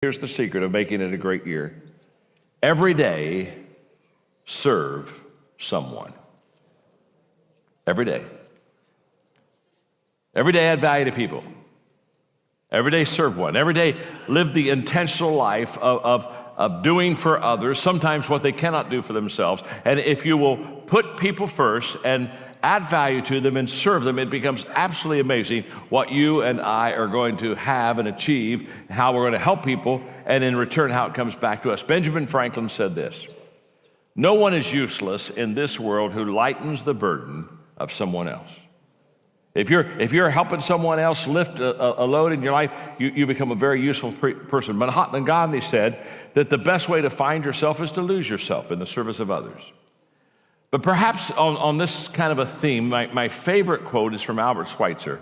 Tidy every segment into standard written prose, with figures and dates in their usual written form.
Here's the secret of making it a great year. Every day, serve someone. Every day. Every day add value to people. Every day serve one. Every day live the intentional life of doing for others, sometimes what they cannot do for themselves. And if you will put people first and add value to them and serve them, it becomes absolutely amazing what you and I are going to have and achieve, how we're going to help people, and in return, how it comes back to us. Benjamin Franklin said this: "No one is useless in this world who lightens the burden of someone else." If you're helping someone else lift a load in your life, you become a very useful person. Mahatma Gandhi said that the best way to find yourself is to lose yourself in the service of others. But perhaps on this kind of a theme, my favorite quote is from Albert Schweitzer,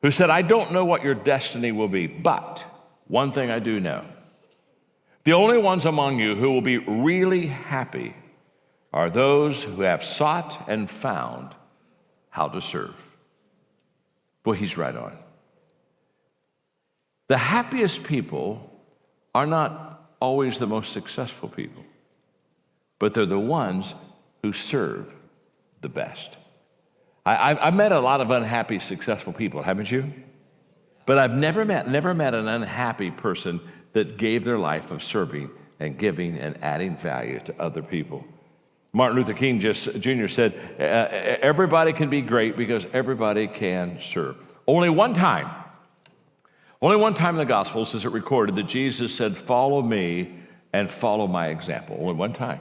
who said, "I don't know what your destiny will be, but one thing I do know. The only ones among you who will be really happy are those who have sought and found how to serve." Boy, he's right on. The happiest people are not always the most successful people, but they're the ones who serve the best. I've met a lot of unhappy, successful people, haven't you? But I've never met an unhappy person that gave their life of serving and giving and adding value to other people. Martin Luther King Jr. said, everybody can be great because everybody can serve. Only one time in the Gospels is it recorded that Jesus said, "Follow me and follow my example." Only one time.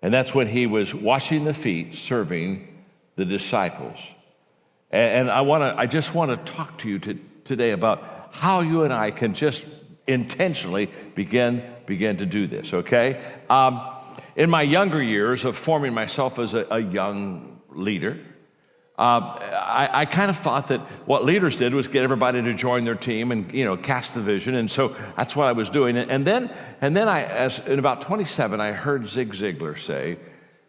And that's when he was washing the feet, serving the disciples. And I just want to talk to you today about how you and I can just intentionally begin to do this, okay? In my younger years of forming myself as a young leader, I kind of thought that what leaders did was get everybody to join their team and, cast the vision. And so that's what I was doing. And then in about 27, I heard Zig Ziglar say,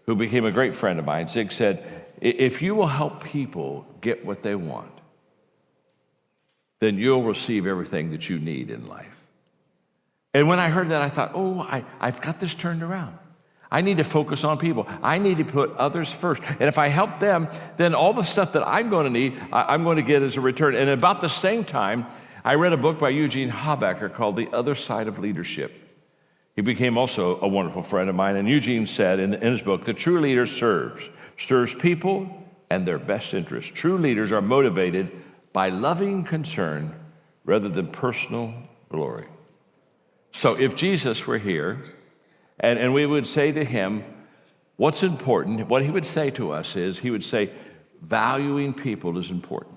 who became a great friend of mine. Zig said, "If you will help people get what they want, then you'll receive everything that you need in life." And when I heard that, I thought, I've got this turned around. I need to focus on people. I need to put others first. And if I help them, then all the stuff that I'm going to need, I'm going to get as a return. And about the same time, I read a book by Eugene Habacher called The Other Side of Leadership. He became also a wonderful friend of mine. And Eugene said in his book, "The true leader stirs people and their best interests. True leaders are motivated by loving concern rather than personal glory." So if Jesus were here, and we would say to him, what's important, what he would say to us is, he would say, valuing people is important.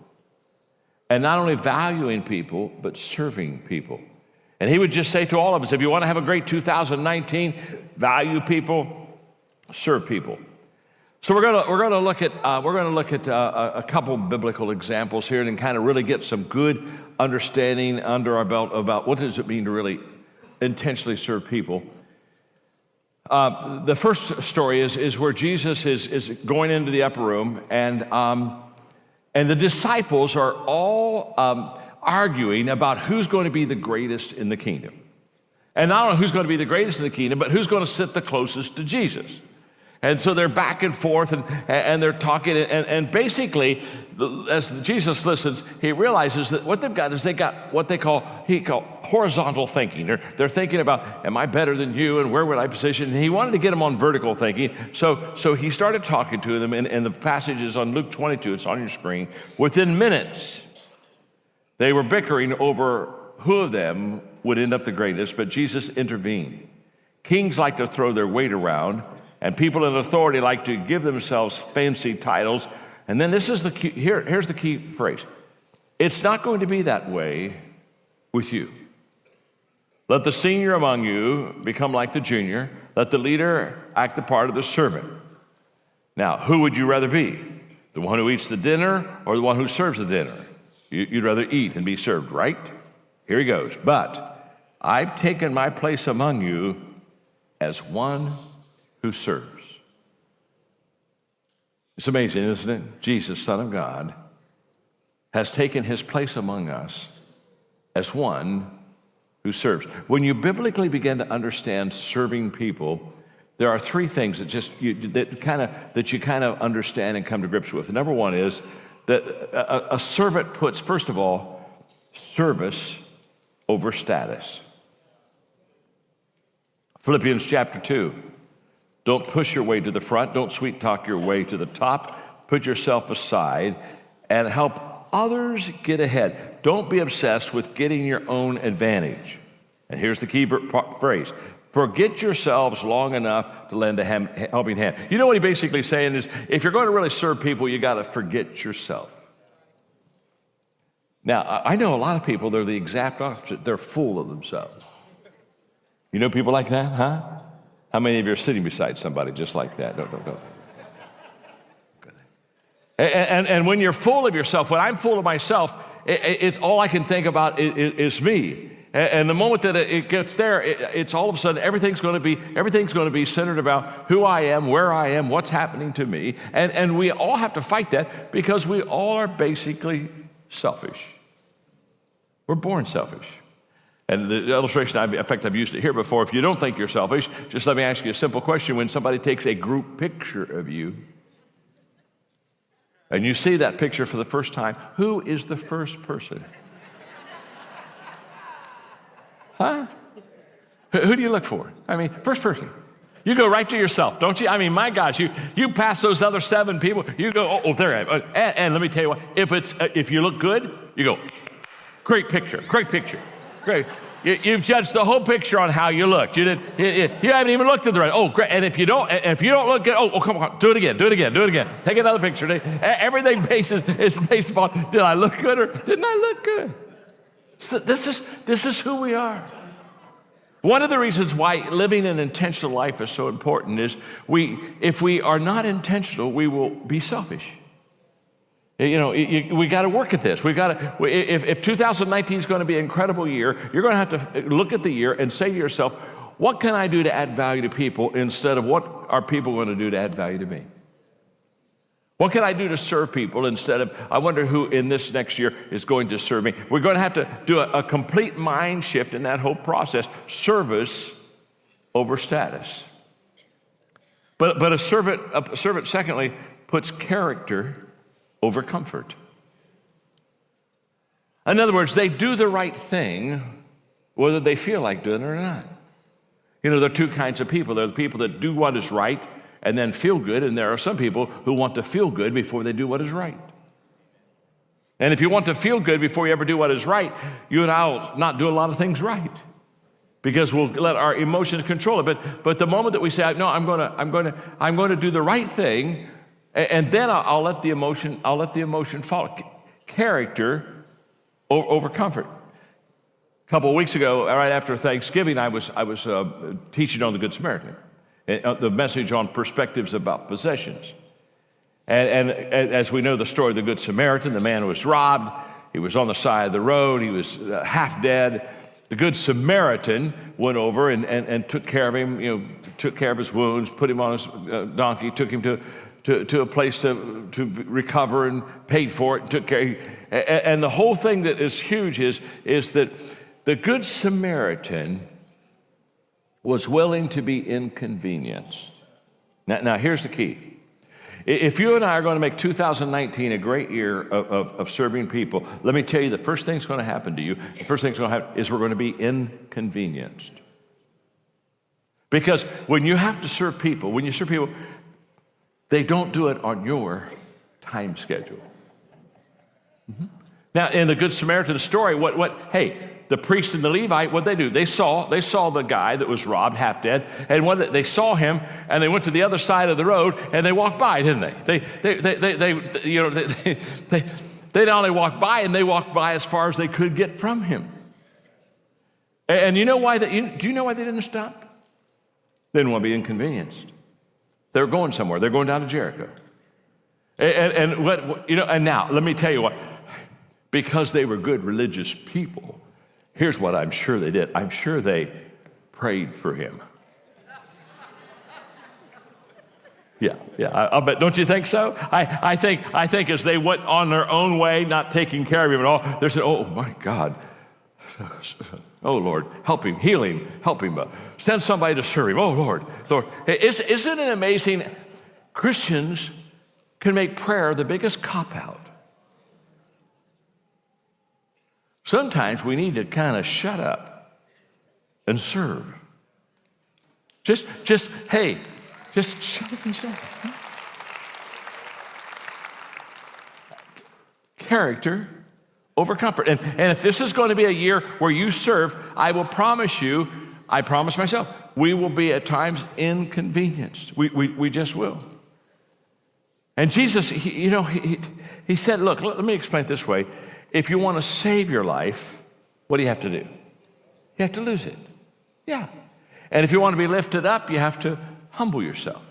And not only valuing people, but serving people. And he would just say to all of us, if you want to have a great 2019, value people, serve people. So we're going to look at a couple biblical examples here and kind of really get some good understanding under our belt about what does it mean to really intentionally serve people. The first story is where Jesus is going into the upper room, and the disciples are all arguing about who's going to be the greatest in the kingdom. And not only who's going to be the greatest in the kingdom, but who's going to sit the closest to Jesus. And so they're back and forth, and they're talking, and basically, as Jesus listens, he realizes that what they've got is they got what he call horizontal thinking. They're thinking about, am I better than you, and where would I position? And he wanted to get them on vertical thinking, so he started talking to them, and the passage is on Luke 22, it's on your screen. Within minutes, they were bickering over who of them would end up the greatest, but Jesus intervened. Kings like to throw their weight around, and people in authority like to give themselves fancy titles. And then this is here's the key phrase. It's not going to be that way with you. Let the senior among you become like the junior. Let the leader act the part of the servant. Now, who would you rather be? The one who eats the dinner or the one who serves the dinner? You'd rather eat and be served, right? Here he goes. But I've taken my place among you as one who serves. It's amazing, isn't it? Jesus, Son of God, has taken his place among us as one who serves. When you biblically begin to understand serving people, there are three things that you kind of understand and come to grips with. Number one is that a servant puts, first of all, service over status. Philippians chapter 2. Don't push your way to the front. Don't sweet talk your way to the top. Put yourself aside and help others get ahead. Don't be obsessed with getting your own advantage. And here's the key phrase. Forget yourselves long enough to lend a helping hand. You know what he's basically saying is, if you're going to really serve people, you got to forget yourself. Now, I know a lot of people, they're the exact opposite. They're full of themselves. You know people like that, huh? How many of you are sitting beside somebody just like that? Don't. And when you're full of yourself, when I'm full of myself, it's all I can think about is me. And the moment that it gets there, it's all of a sudden everything's going to be centered about who I am, where I am, what's happening to me. And we all have to fight that because we all are basically selfish. We're born selfish. And the illustration, in fact, I've used it here before. If you don't think you're selfish, just let me ask you a simple question. When somebody takes a group picture of you, and you see that picture for the first time, who is the first person? Huh? Who do you look for? I mean, first person. You go right to yourself, don't you? I mean, my gosh, you pass those other 7 people, you go, oh, there I am. And let me tell you what, if you look good, you go, great picture, great. You've judged the whole picture on how you looked. You haven't even looked at the right. Oh, great. And if you don't look good, oh, come on, do it again. Take another picture. Everything is based upon, did I look good or didn't I look good? So this is who we are. One of the reasons why living an intentional life is so important is if we are not intentional, we will be selfish. You know, we got to work at this. If 2019 is going to be an incredible year, you're going to have to look at the year and say to yourself, what can I do to add value to people instead of what are people going to do to add value to me? What can I do to serve people instead of, I wonder who in this next year is going to serve me? We're going to have to do a complete mind shift in that whole process. Service over status. But a servant, secondly, puts character over comfort. In other words, they do the right thing whether they feel like doing it or not. You know, there are two kinds of people. There are the people that do what is right and then feel good, and there are some people who want to feel good before they do what is right. And if you want to feel good before you ever do what is right, you and I will not do a lot of things right because we'll let our emotions control it. But the moment that we say, no, I'm going to do the right thing, and then I'll let the emotion follow. Character over comfort. A couple of weeks ago, right after Thanksgiving, I was teaching on the Good Samaritan, the message on perspectives about possessions. And as we know the story of the Good Samaritan, the man was robbed. He was on the side of the road. He was half dead. The Good Samaritan went over and took care of him. Took care of his wounds, put him on his donkey, took him to a place to recover and paid for it, and took care. And the whole thing that is huge is that the Good Samaritan was willing to be inconvenienced. Now here's the key. If you and I are going to make 2019 a great year of serving people, let me tell you the first thing that's going to happen to you, the first thing that's going to happen is we're going to be inconvenienced. Because when you have to serve people, they don't do it on your time schedule. Mm-hmm. Now, in the Good Samaritan story, the priest and the Levite, what they do? They saw the guy that was robbed, half dead, and they saw him, and they went to the other side of the road, and they walked by, didn't they? They not only walked by, and they walked by as far as they could get from him. And you know why? Do you know why they didn't stop? They didn't want to be inconvenienced. They were going somewhere. They're going down to Jericho. And now, let me tell you what. Because they were good religious people, here's what I'm sure they did. I'm sure they prayed for him. Yeah, I'll bet. Don't you think so? I think as they went on their own way, not taking care of him at all, they said, oh, my God. Oh, Lord, help him, heal him, help him. Send somebody to serve him. Oh, Lord, Lord. Isn't it amazing? Christians can make prayer the biggest cop-out. Sometimes we need to kind of shut up and serve. Just shut up and serve. Character over comfort. And if this is going to be a year where you serve, I will promise you, I promise myself, we will be at times inconvenienced. We just will. And Jesus, he said, look, let me explain it this way. If you want to save your life, what do you have to do? You have to lose it. Yeah. And if you want to be lifted up, you have to humble yourself.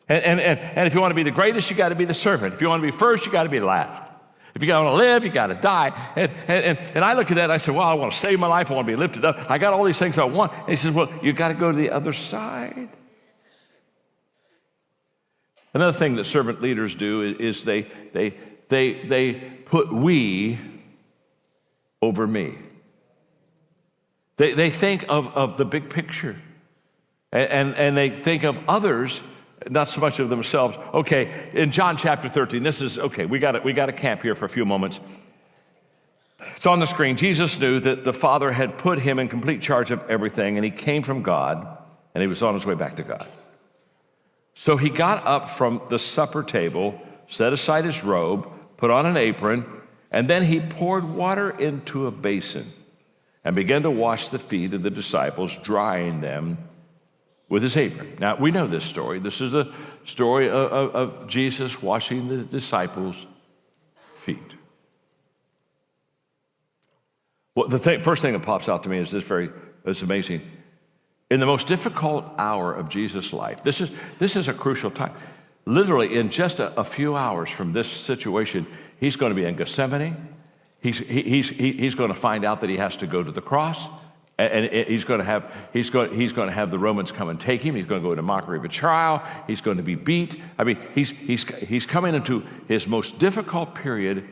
And if you want to be the greatest, you got to be the servant. If you want to be first, you got to be the last. If you want to live, you got to die. And I look at that and I said, well, I want to save my life. I want to be lifted up. I got all these things I want. And he says, well, you got to go to the other side. Another thing that servant leaders do is they put we over me. They think of the big picture. And they think of others, not so much of themselves. Okay, in John chapter 13, this is, okay, we got to camp here for a few moments. It's on the screen. Jesus knew that the Father had put him in complete charge of everything, and he came from God, and he was on his way back to God. So he got up from the supper table, set aside his robe, put on an apron, and then he poured water into a basin and began to wash the feet of the disciples, drying them with his apron. Now, we know this story. This is the story of Jesus washing the disciples' feet. Well, first thing that pops out to me is it's amazing. In the most difficult hour of Jesus' life, this is a crucial time. Literally, in just a few hours from this situation, he's going to be in Gethsemane. He's going to find out that he has to go to the cross, and he's going to have the Romans come and take him. He's going to go into mockery of a trial. He's going to be beat. I mean, he's coming into his most difficult period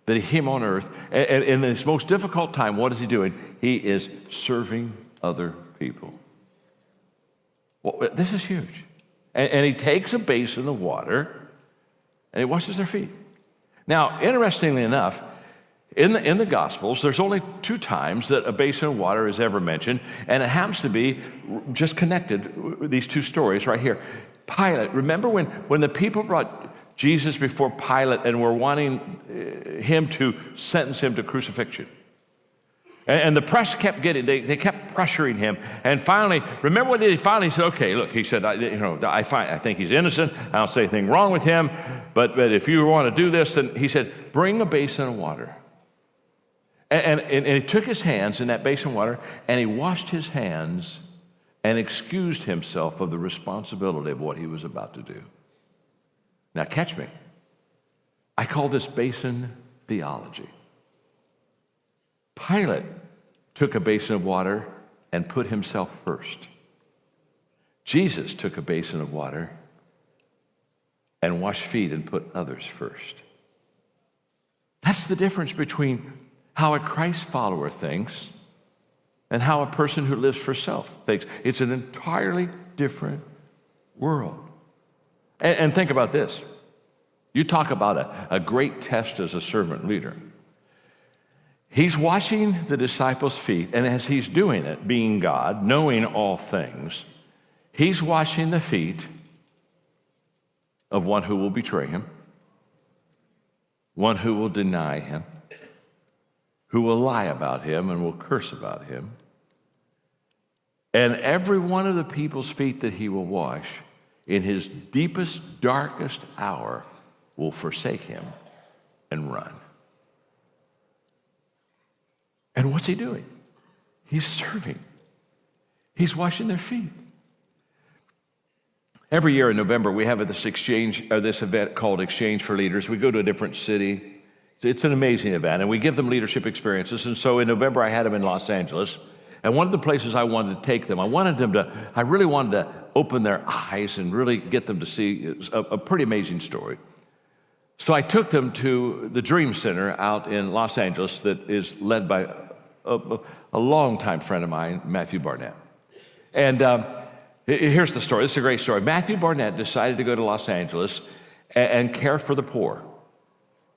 that he came on earth. And in his most difficult time, what is he doing? He is serving other people. Well, this is huge. And he takes a basin of water and he washes their feet. Now, interestingly enough, in the Gospels, there's only 2 times that a basin of water is ever mentioned, and it happens to be just connected with these 2 stories right here. Pilate, remember when the people brought Jesus before Pilate and were wanting him to sentence him to crucifixion? And the press kept they kept pressuring him. And finally, remember what he finally said? Okay, look, he said, I think he's innocent. I don't say anything wrong with him. But if you want to do this, then he said, bring a basin of water. And he took his hands in that basin of water, and he washed his hands and excused himself of the responsibility of what he was about to do. Now, catch me. I call this basin theology. Pilate took a basin of water and put himself first. Jesus took a basin of water and washed feet and put others first. That's the difference between how a Christ follower thinks and how a person who lives for self thinks. It's an entirely different world. And think about this. You talk about a great test as a servant leader. He's washing the disciples' feet, and as he's doing it, being God, knowing all things, he's washing the feet of one who will betray him, one who will deny him, who will lie about him and will curse about him. And every one of the people's feet that he will wash in his deepest, darkest hour will forsake him and run. And what's he doing? He's serving. He's washing their feet. Every year in November, we have this event called Exchange for Leaders. We go to a different city. It's an amazing event, and we give them leadership experiences. And so in November, I had them in Los Angeles. And one of the places I wanted to take them, I really wanted to open their eyes and really get them to see a pretty amazing story. So I took them to the Dream Center out in Los Angeles that is led by a longtime friend of mine, Matthew Barnett. And here's the story. This is a great story. Matthew Barnett decided to go to Los Angeles and care for the poor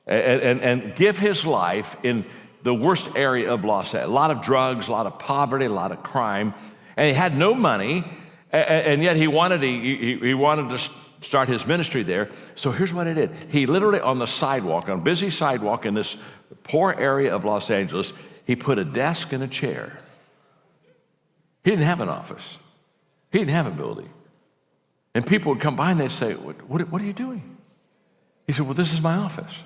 and give his life in the worst area of Los Angeles. A lot of drugs, a lot of poverty, a lot of crime. And he had no money, and yet he wanted to start his ministry there. So here's what he did. He literally on the sidewalk, on a busy sidewalk in this poor area of Los Angeles, he put a desk and a chair. He didn't have an office. He didn't have a building. And people would come by and they'd say, what are you doing? He said, well, this is my office.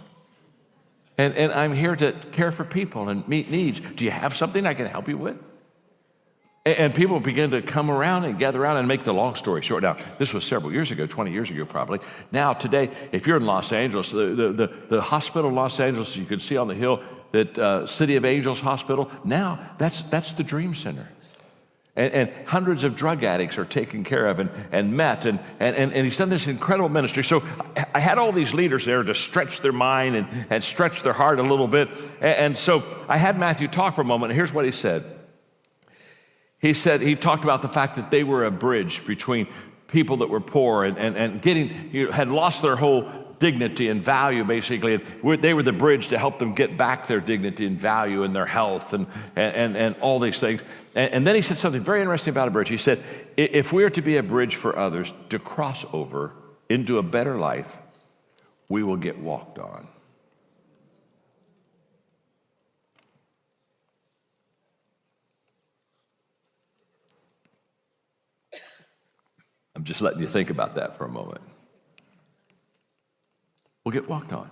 And I'm here to care for people and meet needs. Do you have something I can help you with? And people began to come around and gather around, and make the long story short. Now, this was several years ago, 20 years ago probably. Now, today, if you're in Los Angeles, the hospital in Los Angeles, you can see on the hill that City of Angels Hospital, now that's the Dream Center. And hundreds of drug addicts are taken care of and met, and he's done this incredible ministry. So I had all these leaders there to stretch their mind and stretch their heart a little bit. And so I had Matthew talk for a moment, and here's what he said. He talked about the fact that they were a bridge between people that were poor and had lost their whole dignity and value, basically. And they were the bridge to help them get back their dignity and value and their health and all these things. And then he said something very interesting about a bridge. He said, if we are to be a bridge for others to cross over into a better life, we will get walked on. I'm just letting you think about that for a moment. We'll get walked on.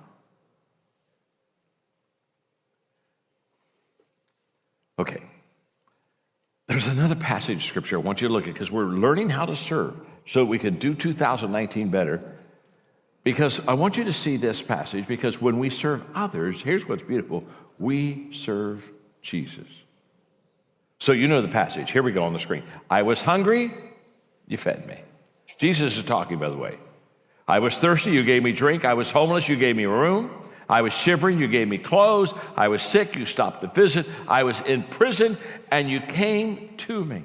Okay. There's another passage of scripture I want you to look at, because we're learning how to serve so we can do 2019 better. Because I want you to see this passage, because when we serve others, here's what's beautiful. We serve Jesus. So you know the passage. Here we go on the screen. I was hungry, you fed me. Jesus is talking, by the way. I was thirsty, you gave me drink. I was homeless, you gave me room. I was shivering, you gave me clothes. I was sick, you stopped to visit. I was in prison, and you came to me.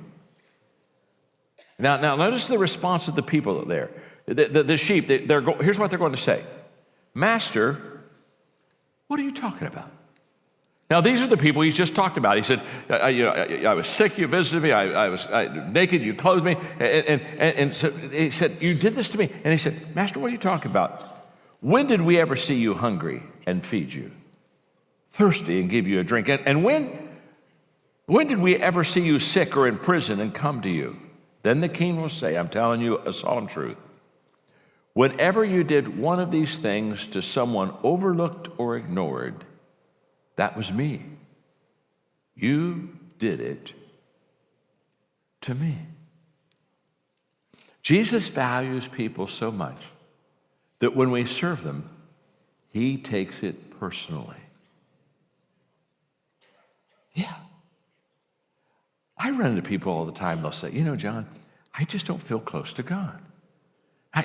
Now notice the response of the people there. The sheep, here's what they're going to say. Master, what are you talking about? Now, these are the people he's just talked about. He said, I was sick, you visited me. I was naked, you clothed me. And so he said, you did this to me. And he said, Master, what are you talking about? When did we ever see you hungry and feed you? Thirsty and give you a drink? And when did we ever see you sick or in prison and come to you? Then the king will say, I'm telling you a solemn truth. Whenever you did one of these things to someone overlooked or ignored, that was me. You did it to me. Jesus values people so much that when we serve them, he takes it personally. Yeah. I run into people all the time. They'll say, John, I just don't feel close to God. I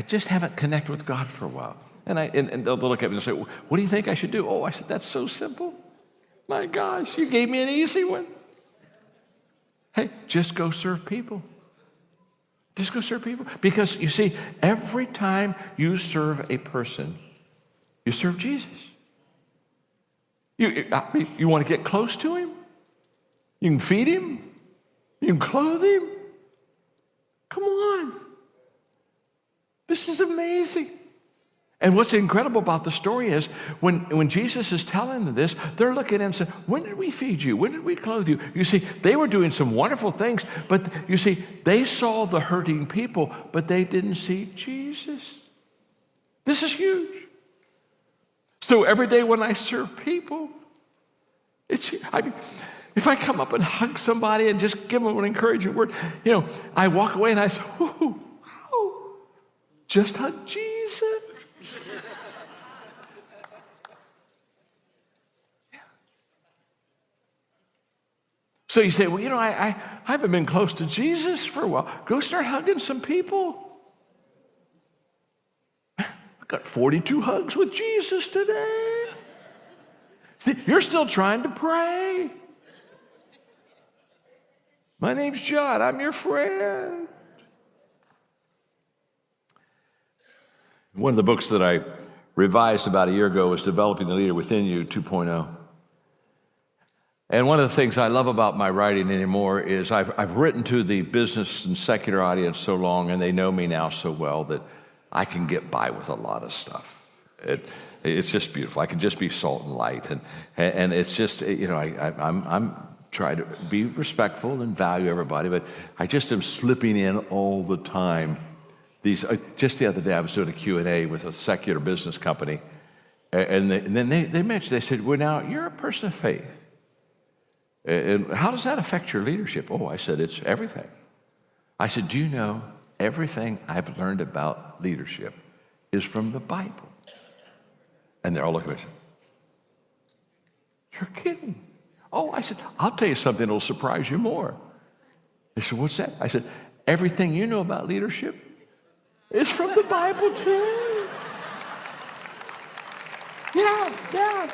just haven't connected with God for a while. And they'll look at me and say, what do you think I should do? Oh, I said, that's so simple. My gosh, you gave me an easy one. Hey, just go serve people. Just go serve people. Because you see, every time you serve a person, you serve Jesus. You want to get close to him? You can feed him. You can clothe him. Come on. This is amazing. And what's incredible about the story is when Jesus is telling them this, they're looking at him and saying, when did we feed you? When did we clothe you? You see, they were doing some wonderful things, but you see, they saw the hurting people, but they didn't see Jesus. This is huge. So every day when I serve people, if I come up and hug somebody and just give them an encouraging word, I walk away and I say, wow, just hug Jesus. So you say, well, I haven't been close to Jesus for a while. Go start hugging some people. I got 42 hugs with Jesus today. See, you're still trying to pray. My name's John. I'm your friend. One of the books that I revised about a year ago was Developing the Leader Within You 2.0. And one of the things I love about my writing anymore is I've written to the business and secular audience so long, and they know me now so well that I can get by with a lot of stuff. It's just beautiful. I can just be salt and light, and it's just, I'm trying to be respectful and value everybody, but I just am slipping in all the time. Just the other day, I was doing a Q&A with a secular business company, and then they mentioned, they said, well, now, you're a person of faith. And how does that affect your leadership? Oh, I said, it's everything. I said, do you know everything I've learned about leadership is from the Bible? And they're all looking at me. You're kidding. Oh, I said, I'll tell you something that'll surprise you more. They said, what's that? I said, everything you know about leadership is from the Bible too. Yeah.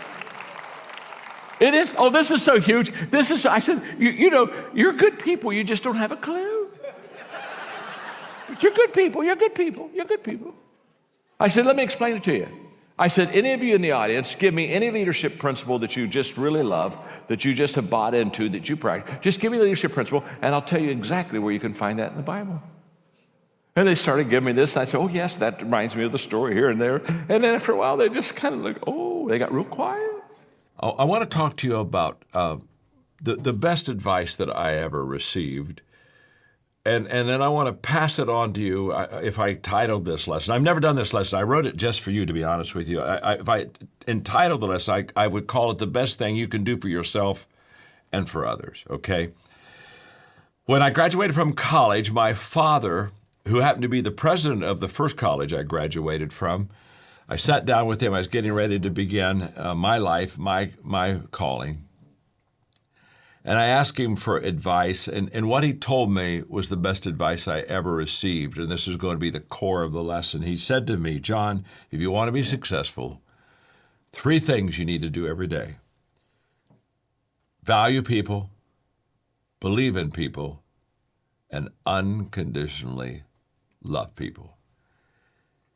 It is. Oh, this is so huge. I said, you're good people. You just don't have a clue. But you're good people. You're good people. I said, let me explain it to you. I said, any of you in the audience, give me any leadership principle that you just really love, that you just have bought into, that you practice. Just give me the leadership principle, and I'll tell you exactly where you can find that in the Bible. And they started giving me this. And I said, oh, yes, that reminds me of the story here and there. And then after a while, they just kind of they got real quiet. I want to talk to you about the best advice that I ever received. And then I want to pass it on to you if I titled this lesson. I've never done this lesson. I wrote it just for you, to be honest with you. If I entitled the lesson, I would call it the best thing you can do for yourself and for others, okay? When I graduated from college, my father, who happened to be the president of the first college I graduated from, I sat down with him. I was getting ready to begin my life, my calling. And I asked him for advice, and what he told me was the best advice I ever received, and this is going to be the core of the lesson. He said to me, John, if you want to be successful, 3 things you need to do every day. Value people, believe in people, and unconditionally love people.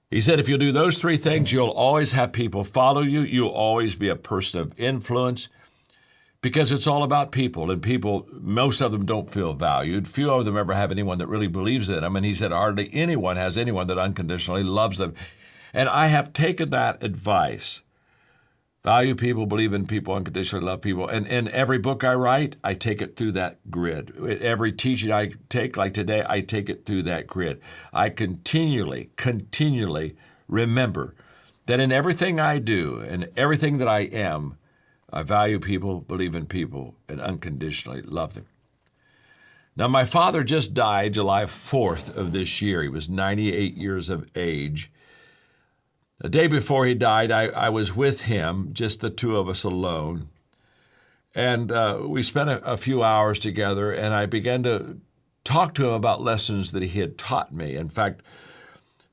He said, if you'll do those 3 things, you'll always have people follow you. You'll always be a person of influence, because it's all about people, and people, most of them don't feel valued. Few of them ever have anyone that really believes in them. And he said, hardly anyone has anyone that unconditionally loves them. And I have taken that advice. Value people, believe in people, unconditionally love people. And in every book I write, I take it through that grid. Every teaching I take, like today, I take it through that grid. I continually remember that in everything I do and everything that I am, I value people, believe in people, and unconditionally love them. Now, my father just died July 4th of this year. He was 98 years of age. The day before he died, I was with him, just the 2 of us alone. And we spent a few hours together, and I began to talk to him about lessons that he had taught me. In fact,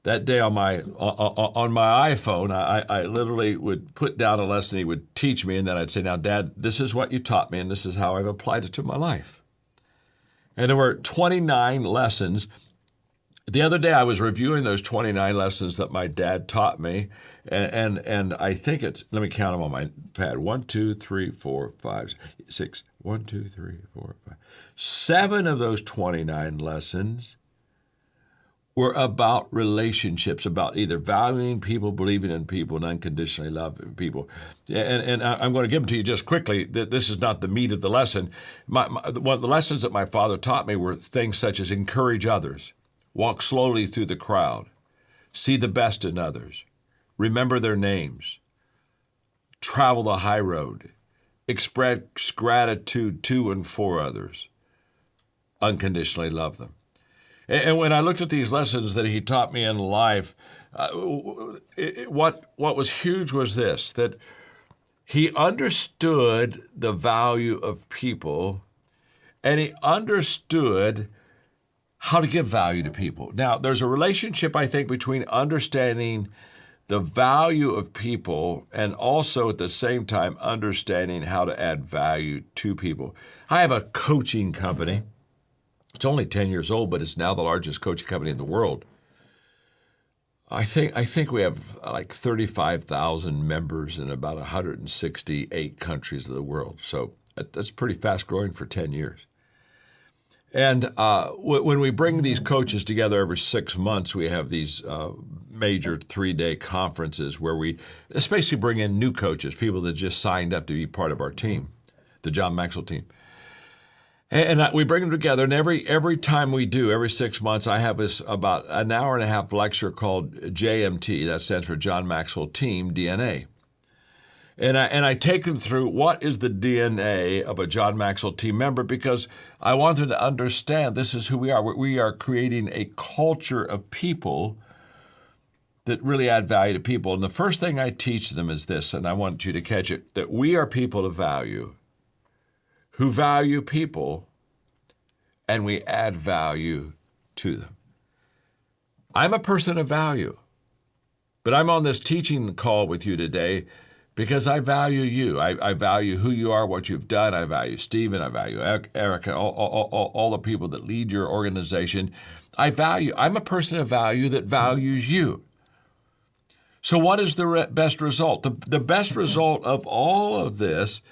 that day on my iPhone, I literally would put down a lesson he would teach me, and then I'd say, now, Dad, this is what you taught me, and this is how I've applied it to my life. And there were 29 lessons. The other day, I was reviewing those 29 lessons that my dad taught me, and I think it's, let me count them on my pad, 1, 2, 3, 4, 5, 6, 1, 2, 3, 4, 5. 7 of those 29 lessons were about relationships, about either valuing people, believing in people, and unconditionally loving people. And I'm going to give them to you just quickly. This is not the meat of the lesson. One of the lessons that my father taught me were things such as encourage others, walk slowly through the crowd, see the best in others, remember their names, travel the high road, express gratitude to and for others, unconditionally love them. And when I looked at these lessons that he taught me in life, what was huge was this, that he understood the value of people, and he understood how to give value to people. Now, there's a relationship, I think, between understanding the value of people, and also at the same time understanding how to add value to people. I have a coaching company. It's only 10 years old, but it's now the largest coaching company in the world. I think we have like 35,000 members in about 168 countries of the world. So that's pretty fast growing for 10 years. And when we bring these coaches together every 6 months, we have these major 3-day conferences where we especially bring in new coaches, people that just signed up to be part of our team, the John Maxwell team. And we bring them together, and every time we do, every 6 months, I have this about an hour and a half lecture called JMT. That stands for John Maxwell Team DNA. And I take them through what is the DNA of a John Maxwell team member, because I want them to understand this is who we are. We are creating a culture of people that really add value to people. And the first thing I teach them is this, and I want you to catch it, that we are people of value who value people, and we add value to them. I'm a person of value, but I'm on this teaching call with you today because I value you. I value who you are, what you've done. I value Stephen. I value Erica, all the people that lead your organization. I'm a person of value that values you. So what is the best result? The best result of all of this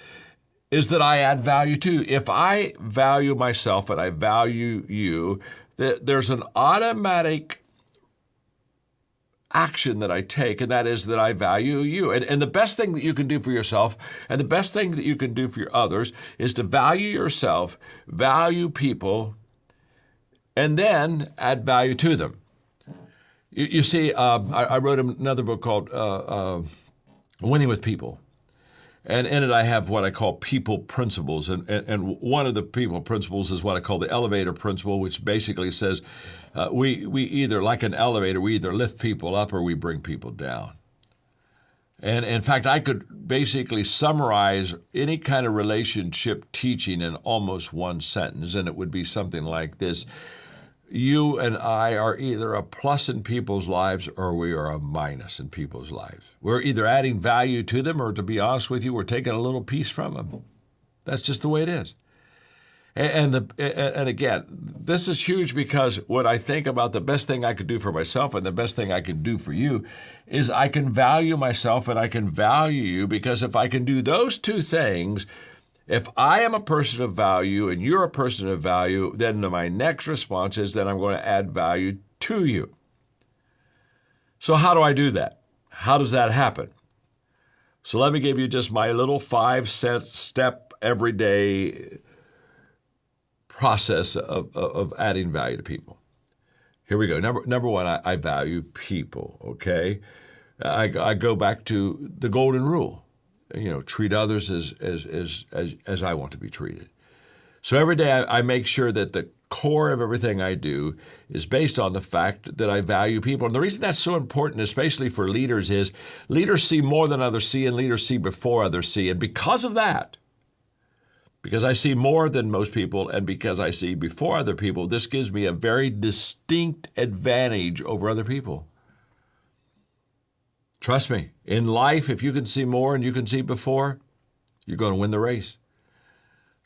is that I add value too. If I value myself and I value you, there's an automatic action that I take, and that is that I value you. And the best thing that you can do for yourself and the best thing that you can do for your others is to value yourself, value people, and then add value to them. You see, I wrote another book called Winning with People. And in it, I have what I call people principles. And one of the people principles is what I call the elevator principle, which basically says we either, like an elevator, we either lift people up or we bring people down. And in fact, I could basically summarize any kind of relationship teaching in almost one sentence, and it would be something like this. You and I are either a plus in people's lives or we are a minus in people's lives. We're either adding value to them or, to be honest with you, we're taking a little piece from them. That's just the way it is. And again, this is huge, because when I think about the best thing I could do for myself and the best thing I can do for you is I can value myself and I can value you, because if I can do those two things, if I am a person of value and you're a person of value, then my next response is that I'm going to add value to you. So how do I do that? How does that happen? So let me give you just my little 5-step everyday process of adding value to people. Here we go. Number one, I value people, okay? I go back to the golden rule. Treat others as I want to be treated. So every day I make sure that the core of everything I do is based on the fact that I value people. And the reason that's so important, especially for leaders, is leaders see more than others see, and leaders see before others see. And because of that, because I see more than most people and because I see before other people, this gives me a very distinct advantage over other people. Trust me, in life, if you can see more and you can see before, you're going to win the race.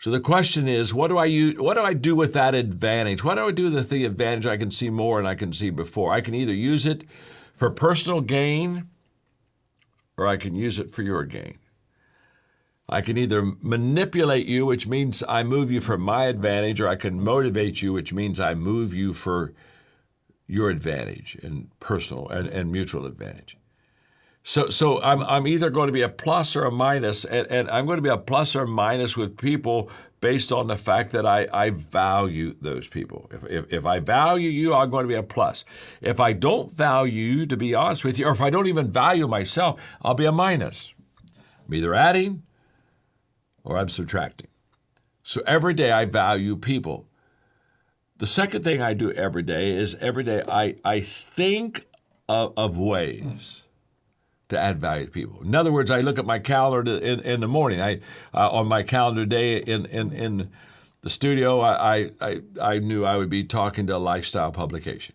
So the question is, what do I do with that advantage? What do I do with the advantage I can see more and I can see before? I can either use it for personal gain or I can use it for your gain. I can either manipulate you, which means I move you for my advantage, or I can motivate you, which means I move you for your advantage and personal and mutual advantage. So I'm either going to be a plus or a minus, and I'm going to be a plus or minus with people based on the fact that I value those people. If I value you, I'm going to be a plus. If I don't value you, to be honest with you, or if I don't even value myself, I'll be a minus. I'm either adding or I'm subtracting. So every day I value people. The second thing I do every day is I think of ways to add value to people. In other words, I look at my calendar in the morning. On my calendar day in the studio, I knew I would be talking to a lifestyle publication.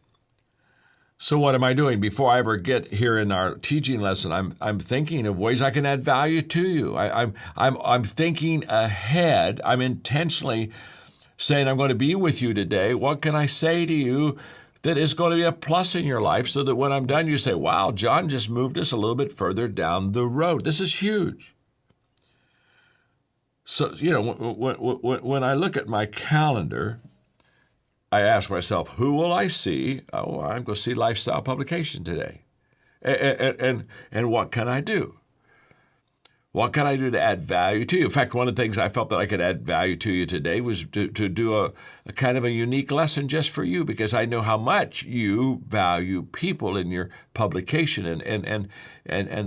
So what am I doing? Before I ever get here in our teaching lesson, I'm thinking of ways I can add value to you. I'm thinking ahead. I'm intentionally saying I'm going to be with you today. What can I say to you that is going to be a plus in your life so that when I'm done, you say, wow, John just moved us a little bit further down the road. This is huge. So, when I look at my calendar, I ask myself, who will I see? Oh, I'm going to see Lifestyle Publication today. And what can I do? What can I do to add value to you? In fact, one of the things I felt that I could add value to you today was to do a kind of a unique lesson just for you, because I know how much you value people in your publication and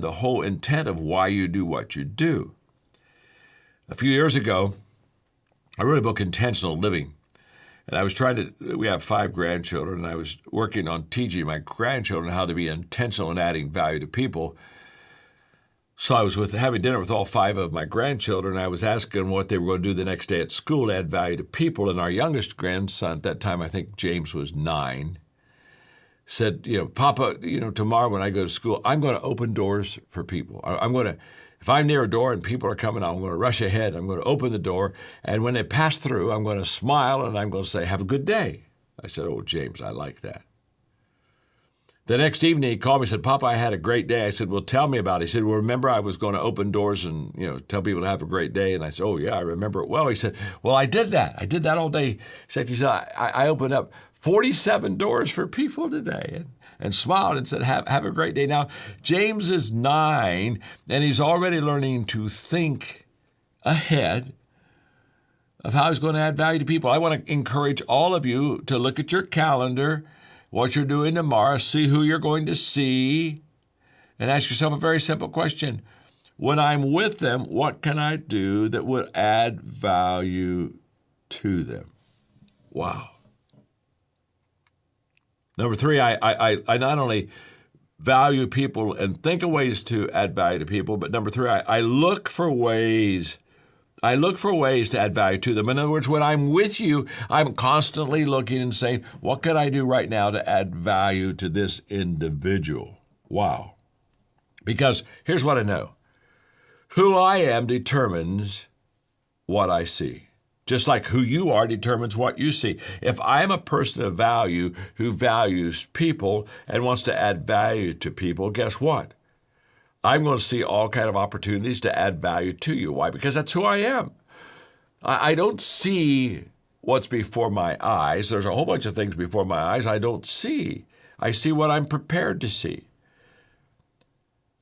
the whole intent of why you do what you do. A few years ago, I wrote a book, Intentional Living. And I was we have 5 grandchildren, and I was working on teaching my grandchildren how to be intentional in adding value to people. So I was having dinner with all 5 of my grandchildren. I was asking what they were going to do the next day at school to add value to people. And our youngest grandson, at that time, I think James was 9, said, Papa, tomorrow when I go to school, I'm going to open doors for people. If I'm near a door and people are coming, I'm going to rush ahead. I'm going to open the door. And when they pass through, I'm going to smile and I'm going to say, have a good day. I said, oh, James, I like that. The next evening, he called me and said, Papa, I had a great day. I said, well, tell me about it. He said, well, remember I was going to open doors and, tell people to have a great day. And I said, oh, yeah, I remember it well. He said, well, I did that. I did that all day. He said, I opened up 47 doors for people today. And smiled and said, have a great day. Now, James is 9, and he's already learning to think ahead of how he's going to add value to people. I want to encourage all of you to look at your calendar, what you're doing tomorrow, see who you're going to see, and ask yourself a very simple question. When I'm with them, what can I do that would add value to them? Wow. Number 3, I not only value people and think of ways to add value to people, but number 3, I look for ways to add value to them. In other words, when I'm with you, I'm constantly looking and saying, what can I do right now to add value to this individual? Wow. Because here's what I know. Who I am determines what I see. Just like who you are determines what you see. If I'm a person of value who values people and wants to add value to people, guess what? I'm going to see all kinds of opportunities to add value to you. Why? Because that's who I am. I don't see what's before my eyes. There's a whole bunch of things before my eyes I don't see. I see what I'm prepared to see.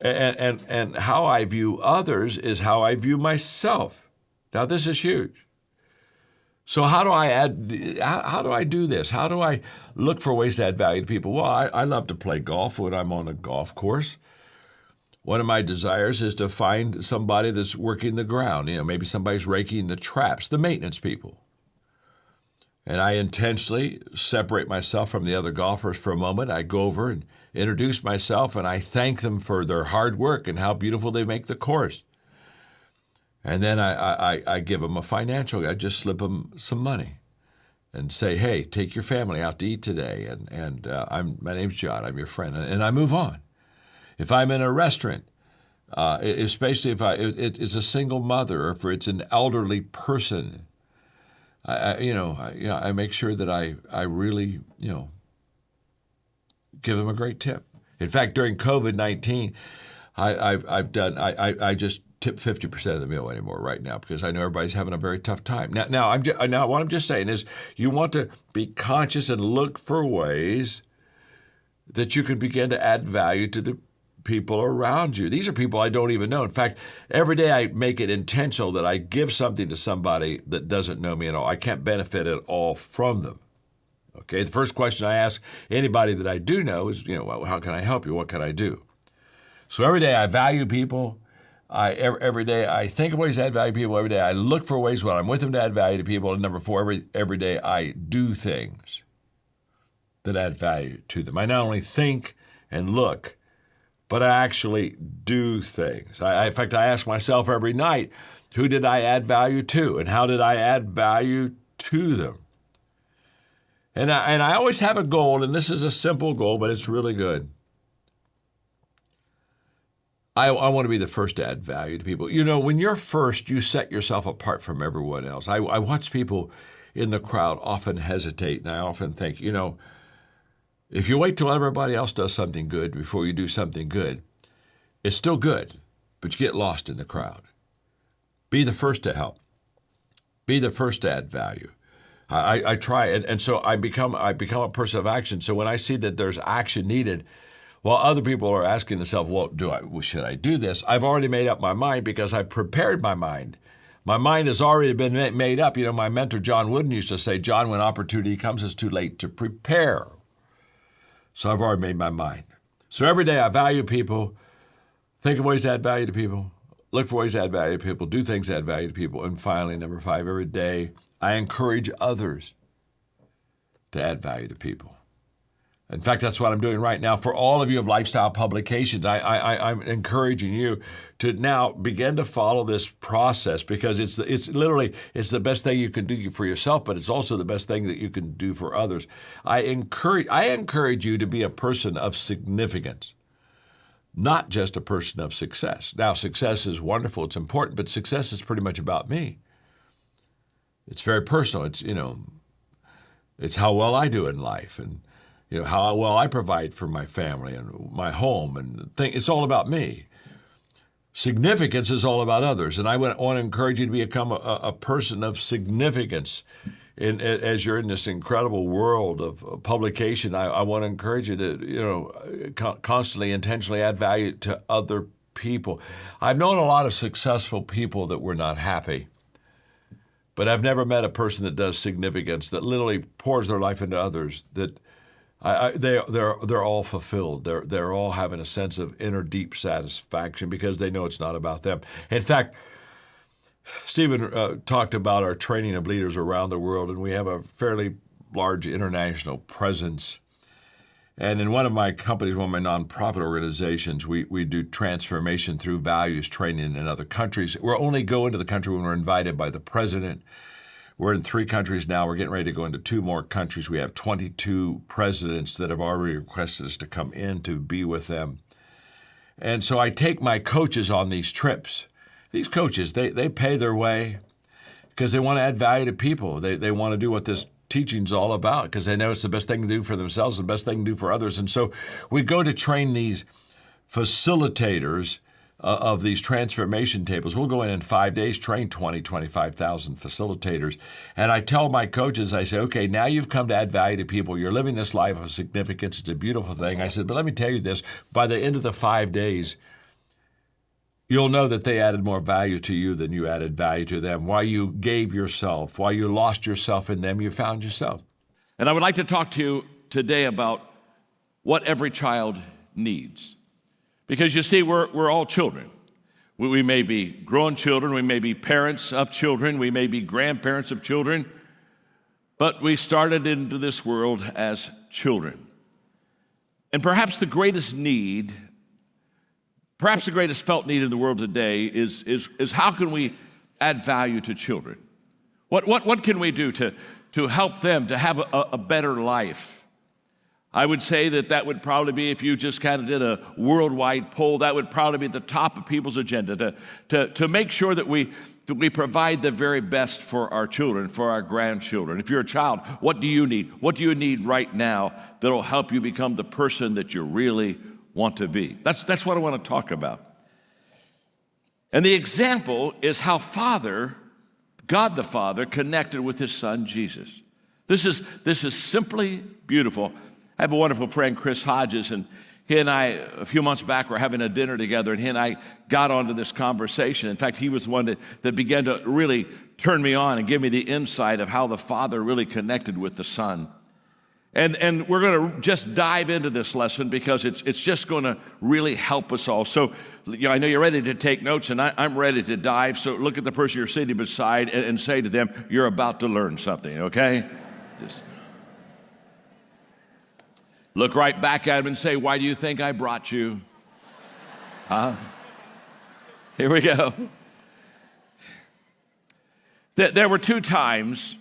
And how I view others is how I view myself. Now, this is huge. So how do I do this? How do I look for ways to add value to people? Well, I love to play golf when I'm on a golf course. One of my desires is to find somebody that's working the ground. Maybe somebody's raking the traps, the maintenance people. And I intentionally separate myself from the other golfers for a moment. I go over and introduce myself, and I thank them for their hard work and how beautiful they make the course. And then I give them a financial, I just slip them some money and say, hey, take your family out to eat today. And my name's John, I'm your friend. And I move on. If I'm in a restaurant, especially if it's a single mother or if it's an elderly person, I make sure that I really, give them a great tip. In fact, during COVID-19, I just tip 50% of the meal anymore right now because I know everybody's having a very tough time. Now what I'm just saying is you want to be conscious and look for ways that you can begin to add value to the people around you. These are people I don't even know. In fact, every day I make it intentional that I give something to somebody that doesn't know me at all. I can't benefit at all from them. Okay, the first question I ask anybody that I do know is, how can I help you? What can I do? So every day I value people. Every day I think of ways to add value to people. Every day I look for ways when I'm with them to add value to people. And number 4, every day I do things that add value to them. I not only think and look, but I actually do things. In fact, I ask myself every night, who did I add value to? And how did I add value to them? And I always have a goal, and this is a simple goal, but it's really good. I want to be the first to add value to people. You know, when you're first, you set yourself apart from everyone else. I watch people in the crowd often hesitate, and I often think, you know, if you wait till everybody else does something good before you do something good, it's still good, but you get lost in the crowd. Be the first to help. Be the first to add value. I try, and so I become a person of action. So when I see that there's action needed, while other people are asking themselves, well, should I do this? I've already made up my mind because I prepared my mind. My mind has already been made up. You know, my mentor, John Wooden, used to say, John, when opportunity comes, it's too late to prepare. So I've already made my mind. So every day I value people, think of ways to add value to people, look for ways to add value to people, do things that add value to people. And finally, number 5, every day I encourage others to add value to people. In fact, that's what I'm doing right now. For all of you of Lifestyle Publications, I'm encouraging you to now begin to follow this process, because it's the best thing you can do for yourself, but it's also the best thing that you can do for others. I encourage you to be a person of significance, not just a person of success. Now, success is wonderful, it's important, but success is pretty much about me. It's very personal. It's how well I do in life, and how well I provide for my family and my home, and it's all about me. Significance is all about others, and I want to encourage you to become a person of significance. As you're in this incredible world of publication, I want to encourage you to constantly, intentionally add value to other people. I've known a lot of successful people that were not happy, but I've never met a person that does significance, that literally pours their life into others, that they're all fulfilled. They're all having a sense of inner deep satisfaction because they know it's not about them. In fact, Stephen talked about our training of leaders around the world, and we have a fairly large international presence. And in one of my companies, one of my nonprofit organizations, we do transformation through values training in other countries. We're only going to the country when we're invited by the president. We're in 3 countries now. We're getting ready to go into 2 more countries. We have 22 presidents that have already requested us to come in to be with them. And so I take my coaches on these trips. These coaches, they pay their way because they want to add value to people. They want to do what this teaching's all about because they know it's the best thing to do for themselves, the best thing to do for others. And so we go to train these facilitators of these transformation tables. We'll go in 5 days, train 25,000 facilitators. And I tell my coaches, I say, okay, now you've come to add value to people. You're living this life of significance. It's a beautiful thing. I said, but let me tell you this, by the end of the 5 days, you'll know that they added more value to you than you added value to them. While you gave yourself, while you lost yourself in them, you found yourself. And I would like to talk to you today about what every child needs. Because you see, we're all children. We may be grown children, we may be parents of children, we may be grandparents of children, but we started into this world as children. And perhaps the greatest need, perhaps the greatest felt need in the world today is how can we add value to children? What can we do to help them to have a better life? I would say that would probably be, if you just kind of did a worldwide poll, that would probably be at the top of people's agenda to make sure that we provide the very best for our children, for our grandchildren. If you're a child, what do you need? What do you need right now that'll help you become the person that you really want to be? That's what I want to talk about. And the example is how God the Father connected with his son Jesus. This is simply beautiful. I have a wonderful friend, Chris Hodges, and he and I, a few months back, were having a dinner together, and he and I got onto this conversation. In fact, he was one that began to really turn me on and give me the insight of how the Father really connected with the Son. And we're going to just dive into this lesson because it's just going to really help us all. So, I know you're ready to take notes, and I'm ready to dive. So look at the person you're sitting beside and say to them, you're about to learn something, okay? Just look right back at him and say, why do you think I brought you? Huh? Here we go. There were 2 times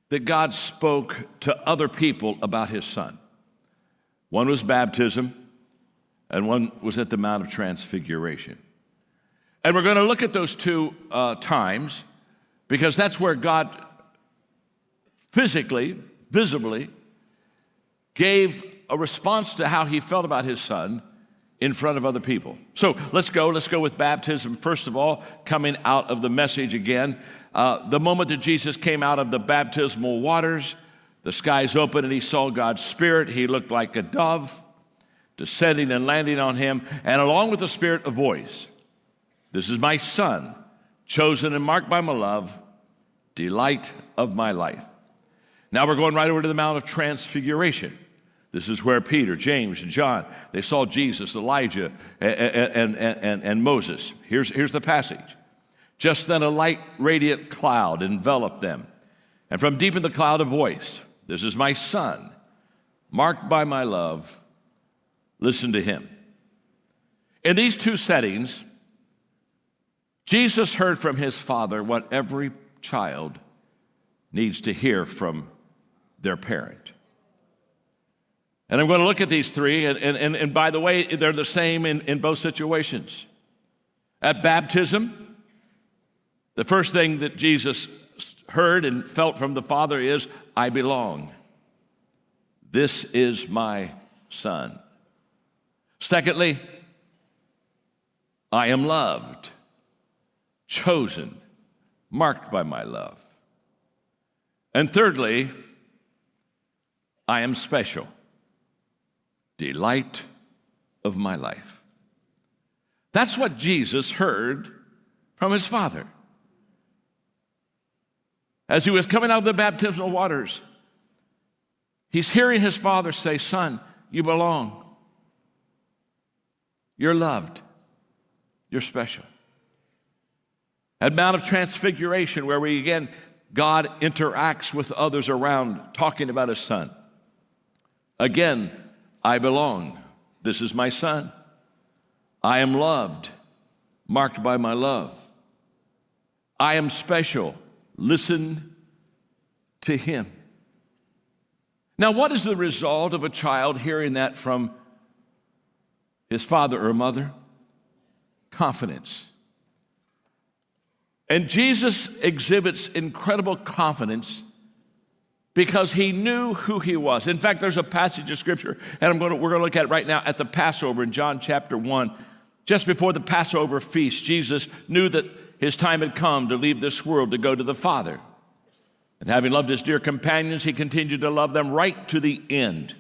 that God spoke to other people about his son. One was baptism, and one was at the Mount of Transfiguration. And we're going to look at those two times because that's where God physically, visibly, gave a response to how he felt about his son in front of other people. So let's go with baptism. First of all, coming out of the message again, the moment that Jesus came out of the baptismal waters, the skies opened and he saw God's Spirit. He looked like a dove descending and landing on him, and along with the Spirit, a voice. This is my son, chosen and marked by my love, delight of my life. Now we're going right over to the Mount of Transfiguration. This is where Peter, James, and John, they saw Jesus, Elijah, and Moses. Here's the passage. Just then a light, radiant cloud enveloped them, and from deep in the cloud a voice. This is my son, marked by my love. Listen to him. In these two settings, Jesus heard from his Father what every child needs to hear from their parent. And I'm going to look at these three, and by the way, they're the same in both situations. At baptism, the first thing that Jesus heard and felt from the Father is, I belong. This is my son. Secondly, I am loved, chosen, marked by my love. And thirdly, I am special, delight of my life. That's what Jesus heard from his Father. As he was coming out of the baptismal waters, he's hearing his Father say, son, you belong. You're loved. You're special. At Mount of Transfiguration, where God interacts with others around, talking about his son. Again, I belong. This is my son. I am loved, marked by my love. I am special. Listen to him. Now, what is the result of a child hearing that from his father or mother? Confidence. And Jesus exhibits incredible confidence because he knew who he was. In fact, there's a passage of scripture, and we're going to look at it right now at the Passover in John chapter 1. Just before the Passover feast, Jesus knew that his time had come to leave this world to go to the Father. And having loved his dear companions, he continued to love them right to the end.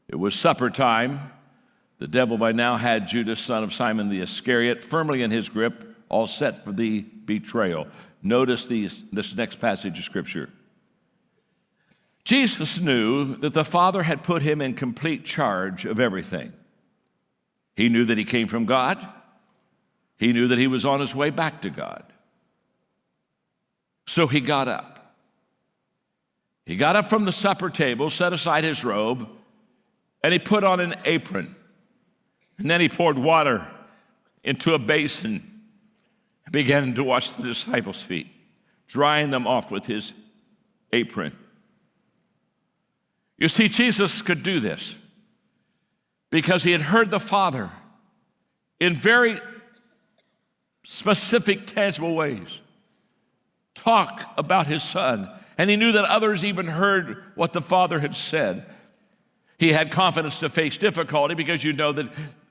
It was supper time. The devil by now had Judas, son of Simon the Iscariot, firmly in his grip, all set for the betrayal. Notice this next passage of scripture. Jesus knew that the Father had put him in complete charge of everything. He knew that he came from God. He knew that he was on his way back to God. So he got up. He got up from the supper table, set aside his robe, and he put on an apron. And then he poured water into a basin and began to wash the disciples' feet, drying them off with his apron. You see, Jesus could do this because he had heard the Father in very specific, tangible ways talk about his son. And he knew that others even heard what the Father had said. He had confidence to face difficulty because you know that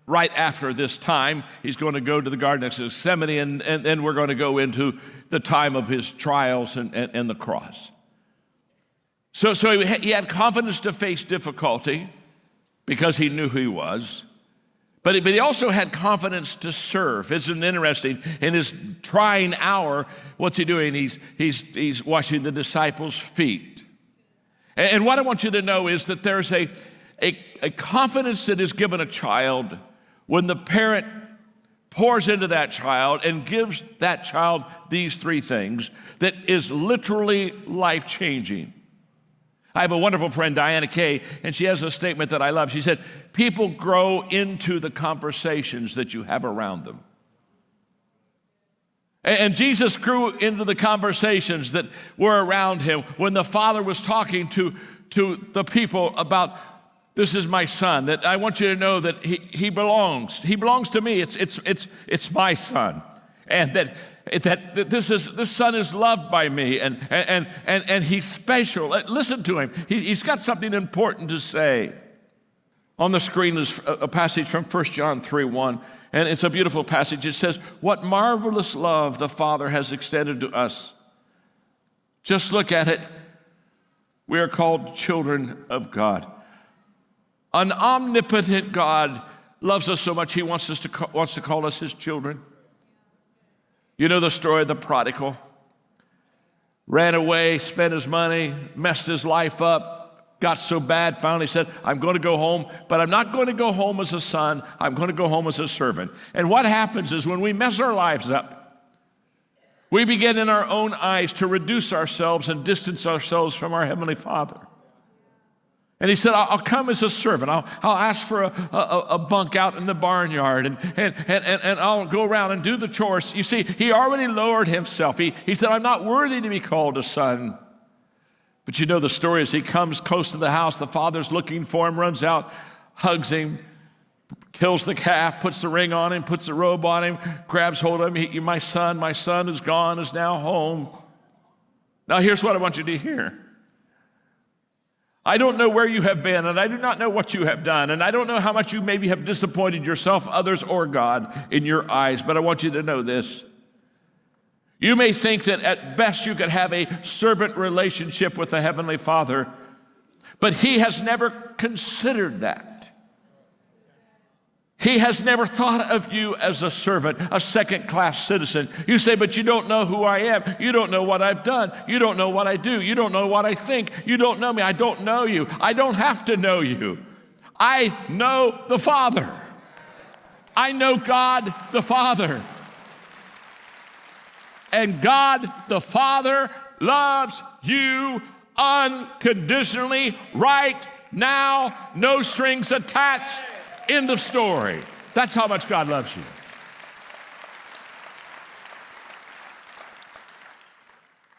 right after this time, he's going to go to the Garden of Gethsemane, and then we're going to go into the time of his trials and the cross. So he had confidence to face difficulty because he knew who he was. But he also had confidence to serve. Isn't it interesting? In his trying hour, what's he doing? He's washing the disciples' feet. And what I want you to know is that there's a confidence that is given a child when the parent pours into that child and gives that child these three things that is literally life-changing. I have a wonderful friend, Diana Kay, and she has a statement that I love. She said, people grow into the conversations that you have around them. And Jesus grew into the conversations that were around him when the Father was talking to the people about, this is my son, that I want you to know that he belongs. He belongs to me. It's my son. And that this son is loved by me, and he's special. Listen to him. He's got something important to say. On the screen is a passage from 1 John 3:1. And it's a beautiful passage. It says, what marvelous love the Father has extended to us. Just look at it. We are called children of God. An omnipotent God loves us so much, he wants to call us his children. You know the story of the prodigal. Ran away, spent his money, messed his life up. Got so bad, finally said, I'm going to go home, but I'm not going to go home as a son. I'm going to go home as a servant. And what happens is when we mess our lives up, we begin in our own eyes to reduce ourselves and distance ourselves from our Heavenly Father. And he said, I'll come as a servant. I'll ask for a bunk out in the barnyard, and I'll go around and do the chores. You see, he already lowered himself. He said, I'm not worthy to be called a son. But you know the story. As he comes close to the house, the father's looking for him, runs out, hugs him, kills the calf, puts the ring on him, puts the robe on him, grabs hold of him. My son is gone, is now home. Now here's what I want you to hear. I don't know where you have been, and I do not know what you have done, and I don't know how much you maybe have disappointed yourself, others, or God in your eyes, but I want you to know this. You may think that at best you could have a servant relationship with the Heavenly Father, but he has never considered that. He has never thought of you as a servant, a second-class citizen. You say, but you don't know who I am. You don't know what I've done. You don't know what I do. You don't know what I think. You don't know me. I don't know you. I don't have to know you. I know the Father. I know God the Father. And God the Father loves you unconditionally right now, no strings attached. End of story. That's how much God loves you.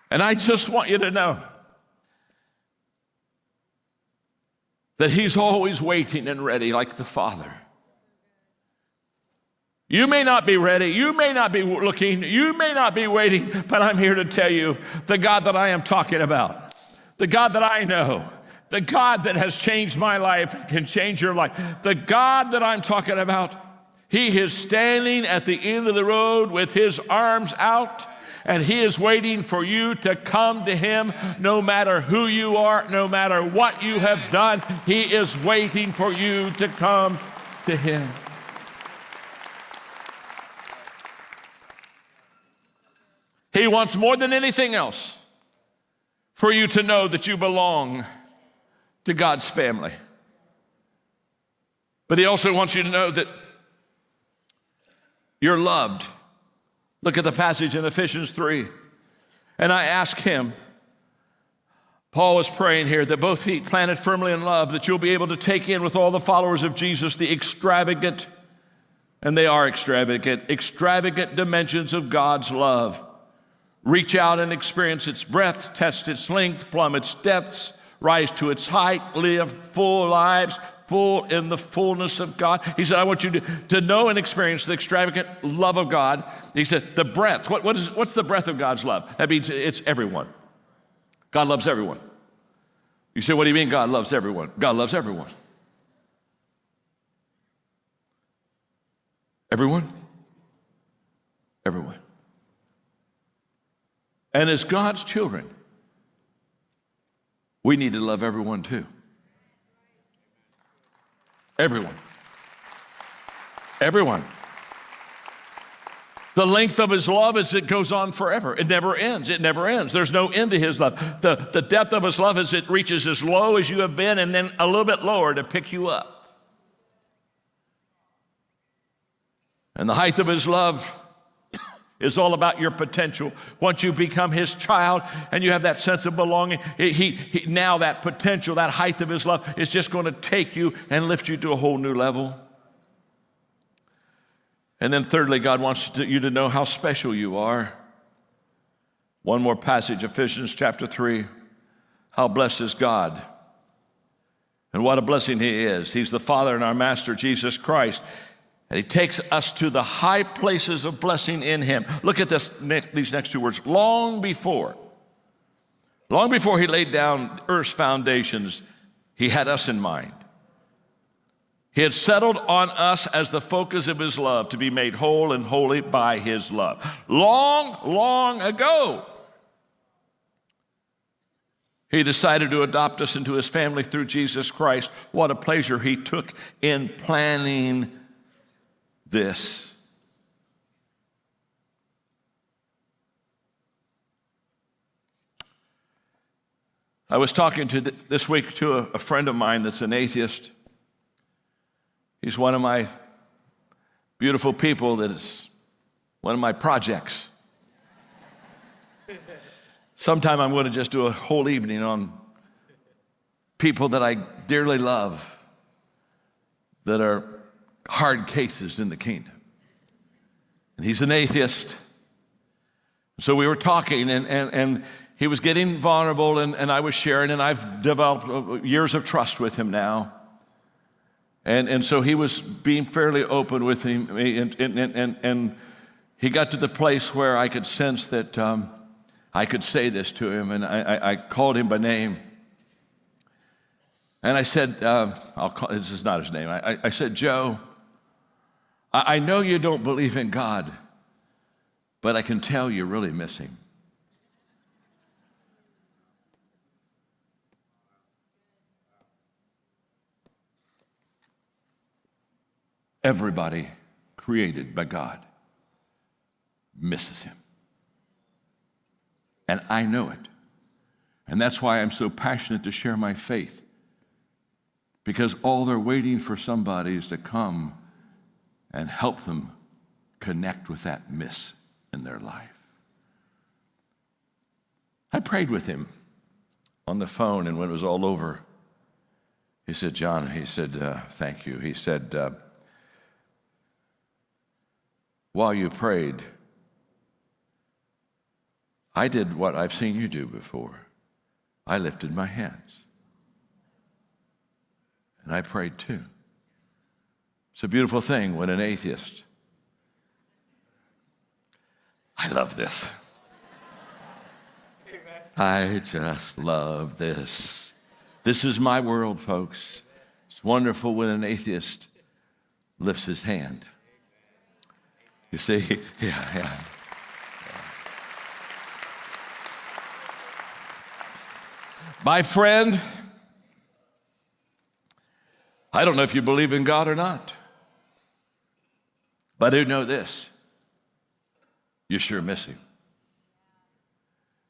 And I just want you to know that he's always waiting and ready like the Father. You may not be ready, you may not be looking, you may not be waiting, but I'm here to tell you the God that I am talking about, the God that I know, the God that has changed my life and can change your life, the God that I'm talking about, he is standing at the end of the road with his arms out, and he is waiting for you to come to him no matter who you are, no matter what you have done. He is waiting for you to come to him. He wants more than anything else for you to know that you belong to God's family. But he also wants you to know that you're loved. Look at the passage in Ephesians 3. And I ask him, Paul was praying here, that both feet planted firmly in love, that you'll be able to take in with all the followers of Jesus the extravagant, and they are extravagant dimensions of God's love. Reach out and experience its breadth, test its length, plumb its depths, rise to its height, live full lives, full in the fullness of God. He said, I want you to know and experience the extravagant love of God. He said, the breadth. What's the breadth of God's love? That means it's everyone. God loves everyone. You say, what do you mean God loves everyone? God loves everyone. Everyone? Everyone. And as God's children, we need to love everyone too. Everyone. Everyone. The length of his love is it goes on forever. It never ends. It never ends. There's no end to his love. The depth of his love is it reaches as low as you have been and then a little bit lower to pick you up. And the height of his love is all about your potential. Once you become his child and you have that sense of belonging, now that potential, that height of his love is just going to take you and lift you to a whole new level. And then thirdly, God wants you to know how special you are. One more passage, Ephesians chapter 3. How blessed is God. And what a blessing he is. He's the Father and our Master, Jesus Christ. And he takes us to the high places of blessing in him. Look at these next two words. Long before he laid down earth's foundations, he had us in mind. He had settled on us as the focus of his love, to be made whole and holy by his love. Long, long ago, he decided to adopt us into his family through Jesus Christ. What a pleasure he took in planning this. I was talking this week to a friend of mine that's an atheist. He's one of my beautiful people that is one of my projects. Sometime I'm going to just do a whole evening on people that I dearly love that are hard cases in the kingdom. And he's an atheist. So we were talking, and he was getting vulnerable, and I was sharing, and I've developed years of trust with him now. And so he was being fairly open with me, and he got to the place where I could sense that I could say this to him, and I called him by name. And I said, this is not his name. I said, Joe, I know you don't believe in God, but I can tell you really miss him. Everybody created by God misses him. And I know it. And that's why I'm so passionate to share my faith. Because all they're waiting for somebody is to come and help them connect with that miss in their life. I prayed with him on the phone, and when it was all over, he said, John, he said, thank you. He said, while you prayed, I did what I've seen you do before. I lifted my hands. And I prayed too. It's a beautiful thing when an atheist, I love this. I just love this. This is my world, folks. It's wonderful when an atheist lifts his hand. You see, yeah. My friend, I don't know if you believe in God or not, but I do know this. You sure miss him.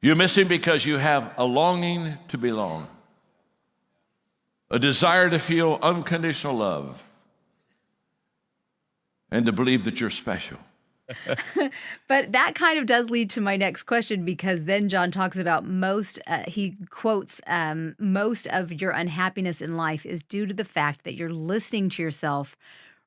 You miss him because you have a longing to belong, a desire to feel unconditional love, and to believe that you're special. But that kind of does lead to my next question, because then John talks about he quotes, most of your unhappiness in life is due to the fact that you're listening to yourself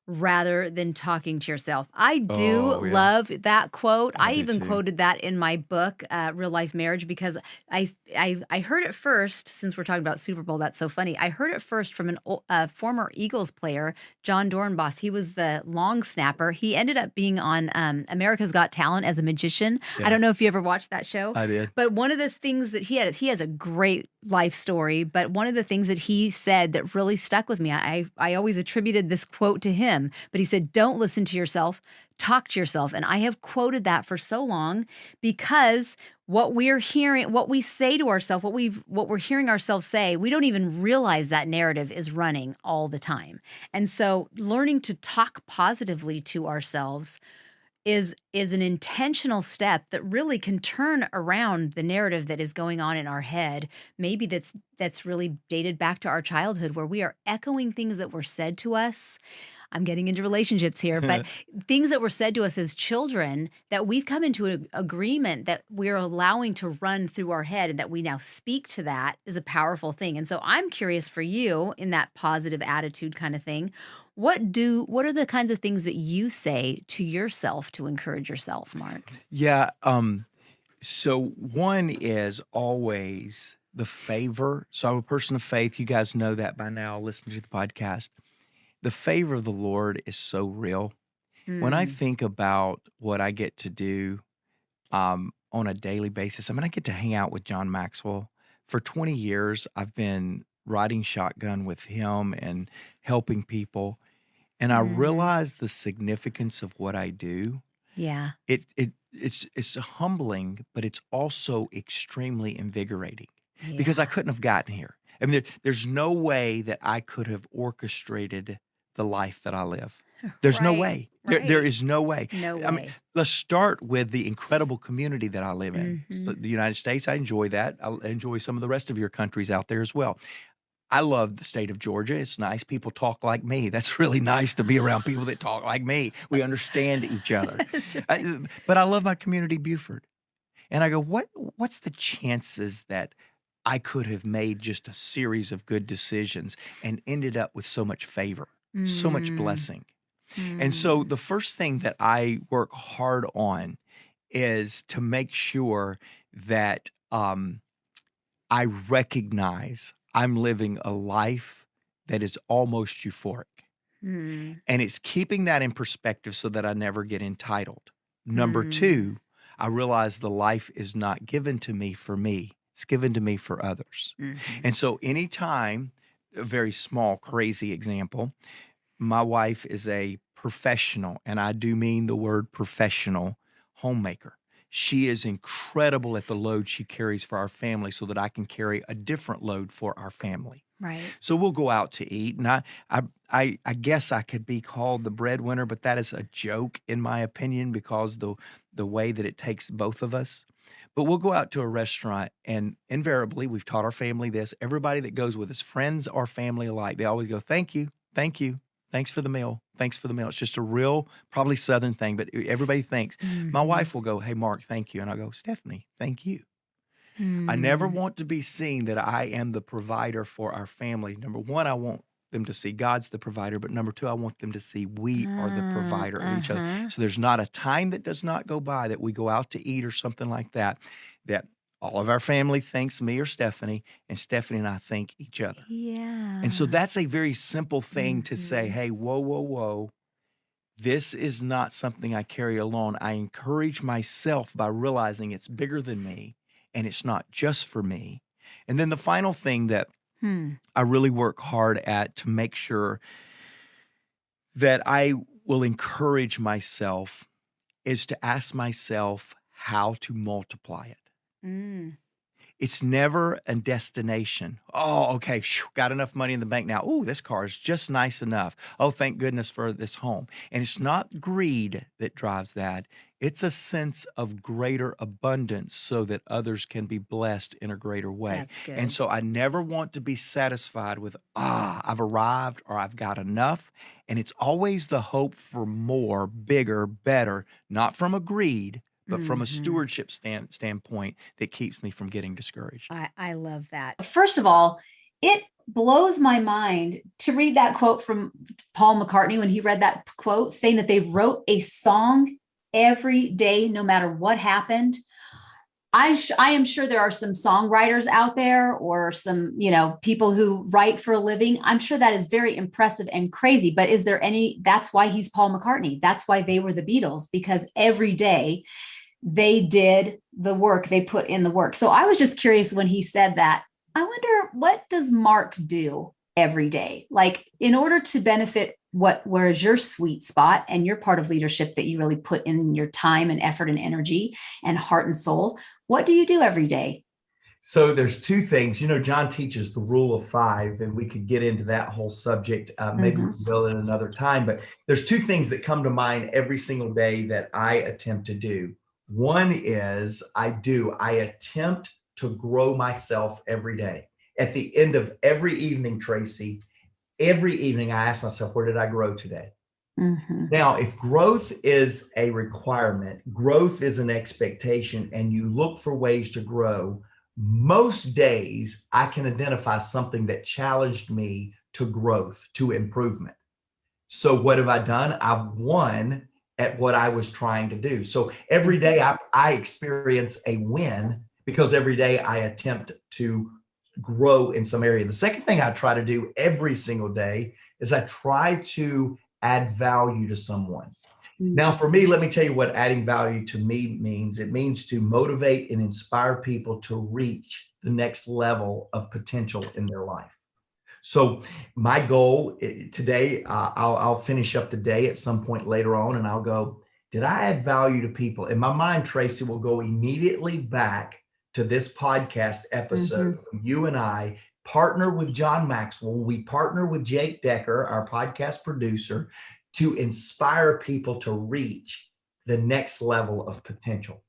rather than talking to yourself. I do love that quote. I even quoted that in my book, Real Life Marriage, because I heard it first, since we're talking about Super Bowl, that's so funny. I heard it first from a former Eagles player, John Dornbos. He was the long snapper. He ended up being on America's Got Talent as a magician. Yeah. I don't know if you ever watched that show. I did. But one of the things that he has a great life story, but one of the things that he said that really stuck with me, I always attributed this quote to him, but he said, don't listen to yourself, talk to yourself. And I have quoted that for so long, because what we're hearing, what we say to ourselves, what we're hearing ourselves say, we don't even realize that narrative is running all the time. And so learning to talk positively to ourselves is an intentional step that really can turn around the narrative that is going on in our head. Maybe that's really dated back to our childhood, where we are echoing things that were said to us. I'm getting into relationships here, but things that were said to us as children that we've come into an agreement that we're allowing to run through our head, and that we now speak to that is a powerful thing. And so I'm curious for you, in that positive attitude kind of thing, what are the kinds of things that you say to yourself to encourage yourself, Mark? Yeah, So one is always the favor. So I'm a person of faith. You guys know that by now. Listen to the podcast. The favor of the Lord is so real. When I Mm, think about what I get to do on a daily basis, I mean, I get to hang out with John Maxwell. For 20 years, I've been riding shotgun with him and helping people. And I mhm. realize the significance of what I do. Yeah. It's humbling, but it's also extremely invigorating because I Yeah. couldn't have gotten here. I mean, there's no way that I could have orchestrated the life that I live. There's no Right. way. There Right. is no way. No I mean, way. let's start with the incredible community that I live in. So Mhm. the United States, I enjoy that. I enjoy some of the rest of your countries out there as well. I love the state of Georgia. It's nice. People talk like me. That's really nice to be around people that talk like me. We understand each other. That's right. But I love my community, Buford. And I go, what's the chances that I could have made just a series of good decisions and ended up with so much favor, so much Mm, blessing? And so mm. the first thing that I work hard on is to make sure that I recognize I'm living a life that is almost euphoric. Mm, And it's keeping that in perspective so that I never get entitled. Number mm, two, I realize the life is not given to me for me, it's given to me for others. mhm. And so, anytime, a very small, crazy example, my wife is a professional, and I do mean the word professional homemaker. She is incredible at the load she carries for our family so that I can carry a different load for our family. Right. So we'll go out to eat, and I guess I could be called the breadwinner, but that is a joke in my opinion because the way that it takes both of us. But we'll go out to a restaurant, and invariably, we've taught our family this. Everybody that goes with us, friends or family alike, they always go, thank you, thanks for the meal, thanks for the meal. It's just a real, probably Southern thing, but everybody thinks. My Mhm. wife will go, hey, Mark, thank you, and I go, Stephanie, thank you. I never Mm. want to be seen that I am the provider for our family. Number one, I want them to see God's the provider, but number two, I want them to see we are the provider of each other. Uh-huh. So there's not a time that does not go by that we go out to eat or something like that, that all of our family thanks me or Stephanie, and Stephanie and I thank each other. And so Yeah. that's a very simple thing to say, Mhm. hey, whoa, whoa, whoa. This is not something I carry alone. I encourage myself by realizing it's bigger than me and it's not just for me. And then the final thing that Hmm. I really work hard at to make sure that I will encourage myself is to ask myself how to multiply it. Mm. It's never a destination. Oh, okay, phew, got enough money in the bank now. Oh, this car is just nice enough. Oh, thank goodness for this home. And it's not greed that drives that. It's a sense of greater abundance so that others can be blessed in a greater way. That's And good. so I never want to be satisfied with, I've arrived or I've got enough. And it's always the hope for more, bigger, better, not from a greed, but from a Mhm. stewardship standpoint that keeps me from getting discouraged. I love that. First of all, it blows my mind to read that quote from Paul McCartney when he read that quote saying that they wrote a song every day, no matter what happened. I am sure there are some songwriters out there or some, people who write for a living. I'm sure that is very impressive and crazy, but is there any, that's why he's Paul McCartney. That's why they were the Beatles, because every day they did the work, they put in the work. So I was just curious when he said that. I wonder, what does Mark do every day? Like, in order to benefit, where is your sweet spot and your part of leadership that you really put in your time and effort and energy and heart and soul? What do you do every day? So there's two things. John teaches the rule of five, and we could get into that whole subject. Maybe we Mhm. will at another time. But there's two things that come to mind every single day that I attempt to do. One is I attempt to grow myself every day. At the end of every evening, Tracy, every evening I ask myself, where did I grow today? Mhm. Now, if growth is a requirement, growth is an expectation, and you look for ways to grow, most days I can identify something that challenged me to growth, to improvement. So what have I done? I've won at what I was trying to do. So every day I experience a win because every day I attempt to grow in some area. The second thing I try to do every single day is I try to add value to someone. Now, for me, let me tell you what adding value to me means. It means to motivate and inspire people to reach the next level of potential in their life. So my goal today, I'll finish up the day at some point later on and I'll go, did I add value to people? In my mind, Tracy will go immediately back to this podcast episode. You and I partner with John Maxwell. We partner with Jake Decker, our podcast producer, to inspire people to reach the next level of potential.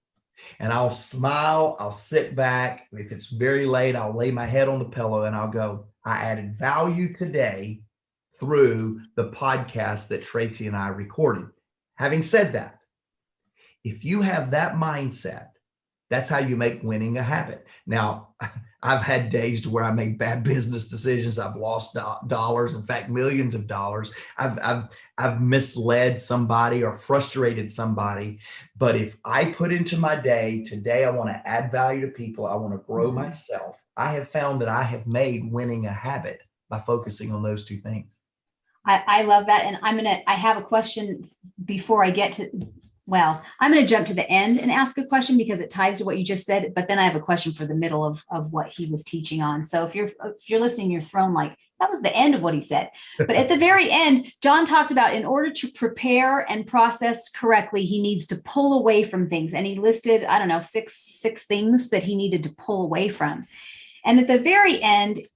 And I'll smile, I'll sit back. If it's very late, I'll lay my head on the pillow and I'll go, I added value today through the podcast that Tracy and I recorded. Having said that, if you have that mindset, that's how you make winning a habit. Now, I've had days to where I made bad business decisions. I've lost dollars, in fact, millions of dollars. I've misled somebody or frustrated somebody. But if I put into my day, today I want to add value to people, I want to grow myself, I have found that I have made winning a habit by focusing on those two things. I love that. And I have a question before I get to, I'm going to jump to the end and ask a question because it ties to what you just said, but then I have a question for the middle of what he was teaching on. So if you're listening, you're thrown like, that was the end of what he said. But at the very end, John talked about in order to prepare and process correctly, he needs to pull away from things. And he listed, I don't know, six things that he needed to pull away from. And at the very end,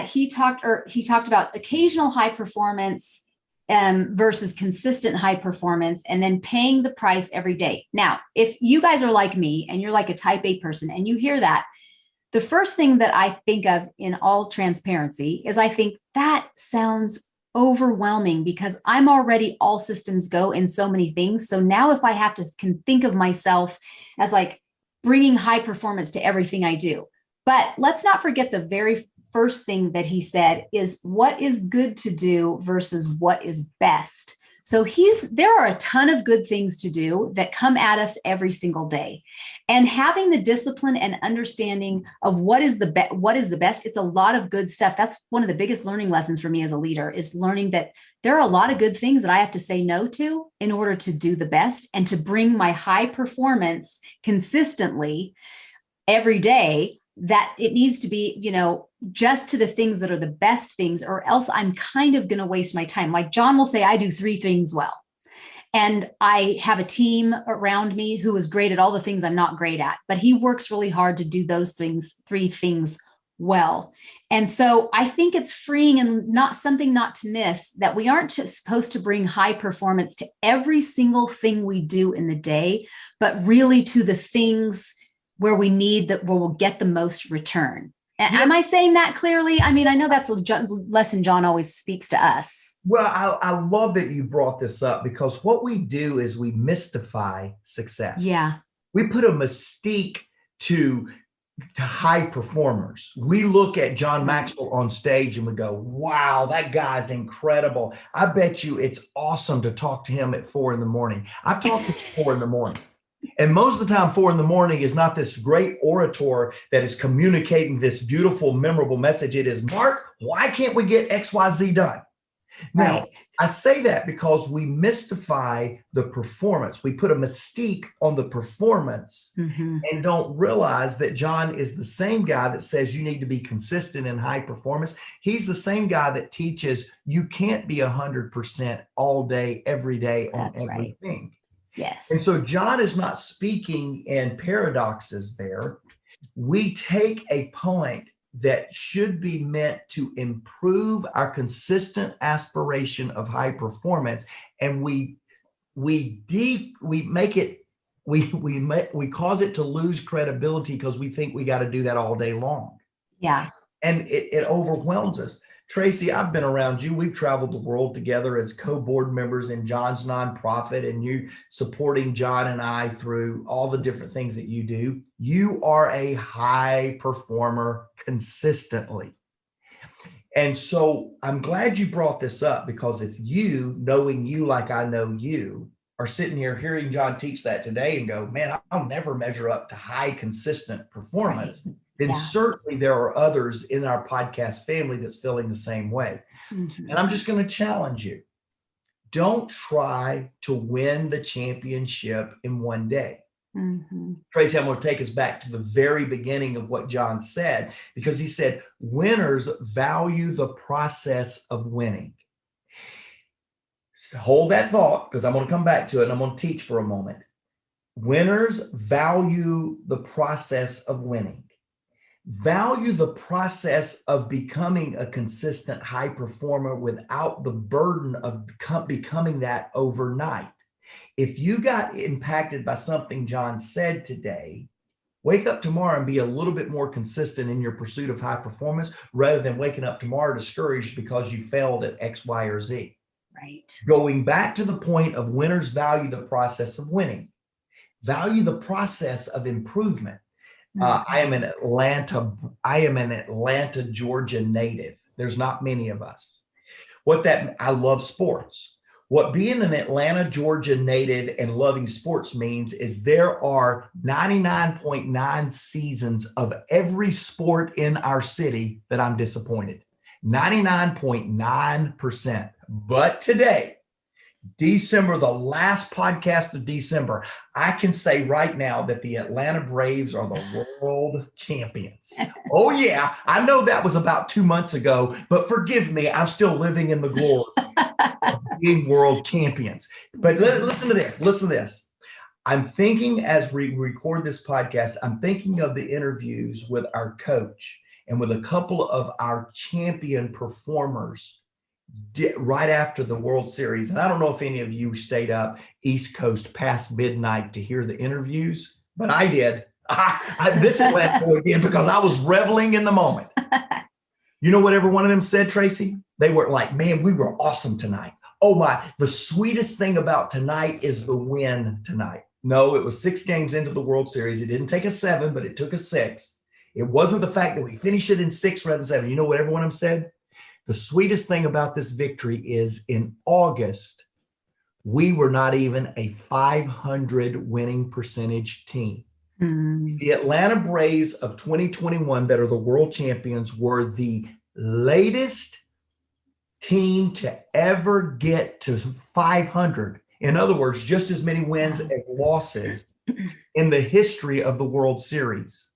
he talked about occasional high performance versus consistent high performance, and then paying the price every day. Now, if you guys are like me and you're like a type A person and you hear that, the first thing that I think of in all transparency is I think that sounds overwhelming because I'm already all systems go in so many things. So now if I can think of myself as like bringing high performance to everything I do. But let's not forget the very first thing that he said is what is good to do versus what is best. So there are a ton of good things to do that come at us every single day. And having the discipline and understanding of what is the best, it's a lot of good stuff. That's one of the biggest learning lessons for me as a leader is learning that there are a lot of good things that I have to say no to in order to do the best and to bring my high performance consistently every day, that it needs to be, just to the things that are the best things, or else I'm kind of going to waste my time. Like John will say, I do 3 things well. And I have a team around me who is great at all the things I'm not great at, but he works really hard to do those 3 things well. And so I think it's freeing and something not to miss that we aren't just supposed to bring high performance to every single thing we do in the day, but really to the things where where we'll get the most return. Am I saying that clearly? I mean, I know that's a lesson John always speaks to us. Well, I love that you brought this up because what we do is we mystify success. Yeah. We put a mystique to high performers. We look at John Maxwell on stage and we go, wow, that guy's incredible. I bet you it's awesome to talk to him at 4 a.m. I've talked to him 4 a.m. And most of the time, 4 a.m. is not this great orator that is communicating this beautiful, memorable message. It is, Mark, why can't we get XYZ done? Now, right. I say that because we mystify the performance. We put a mystique on the performance and don't realize that John is the same guy that says you need to be consistent in high performance. He's the same guy that teaches you can't be 100% all day, every day on That's everything. Right. Yes. And so John is not speaking in paradoxes there. We take a point that should be meant to improve our consistent aspiration of high performance, and we cause it to lose credibility because we think we got to do that all day long. Yeah. And it overwhelms us. Tracy, I've been around you. We've traveled the world together as co-board members in John's nonprofit, and you supporting John and I through all the different things that you do. You are a high performer consistently. And so I'm glad you brought this up because if you, knowing you like I know you, are sitting here hearing John teach that today and go, man, I'll never measure up to high, consistent performance, then certainly there are others in our podcast family that's feeling the same way. And I'm just going to challenge you. Don't try to win the championship in one day. Tracy, I'm going to take us back to the very beginning of what John said, because he said, winners value the process of winning. So hold that thought, because I'm going to come back to it and I'm going to teach for a moment. Winners value the process of winning. Value the process of becoming a consistent high performer without the burden of becoming that overnight. If you got impacted by something John said today, wake up tomorrow and be a little bit more consistent in your pursuit of high performance, rather than waking up tomorrow discouraged because you failed at X, Y, or Z. Right. Going back to the point of winners value the process of winning, value the process of improvement. I am an Atlanta, Georgia native. There's not many of us. I love sports. What being an Atlanta, Georgia native and loving sports means is there are 99.9 seasons of every sport in our city that I'm disappointed. 99.9%. But today, December, the last podcast of December, I can say right now that the Atlanta Braves are the world champions. Oh yeah, I know that was about 2 months ago, but forgive me, I'm still living in the glory of being world champions. But listen to this. I'm thinking, as we record this podcast, I'm thinking of the interviews with our coach and with a couple of our champion performers right after the World Series. And I don't know if any of you stayed up East Coast past midnight to hear the interviews, but I did. This is again because I was reveling in the moment. You know what every one of them said, Tracy? They were like, man, we were awesome tonight. Oh my, the sweetest thing about tonight is the win tonight. No, it was 6 games into the World Series. It didn't take us 7, but it took us 6. It wasn't the fact that we finished it in 6 rather than 7. You know what every one of them said? The sweetest thing about this victory is in August, we were not even a 500 winning percentage team. The Atlanta Braves of 2021 that are the world champions were the latest team to ever get to 500. In other words, just as many wins as losses in the history of the World Series.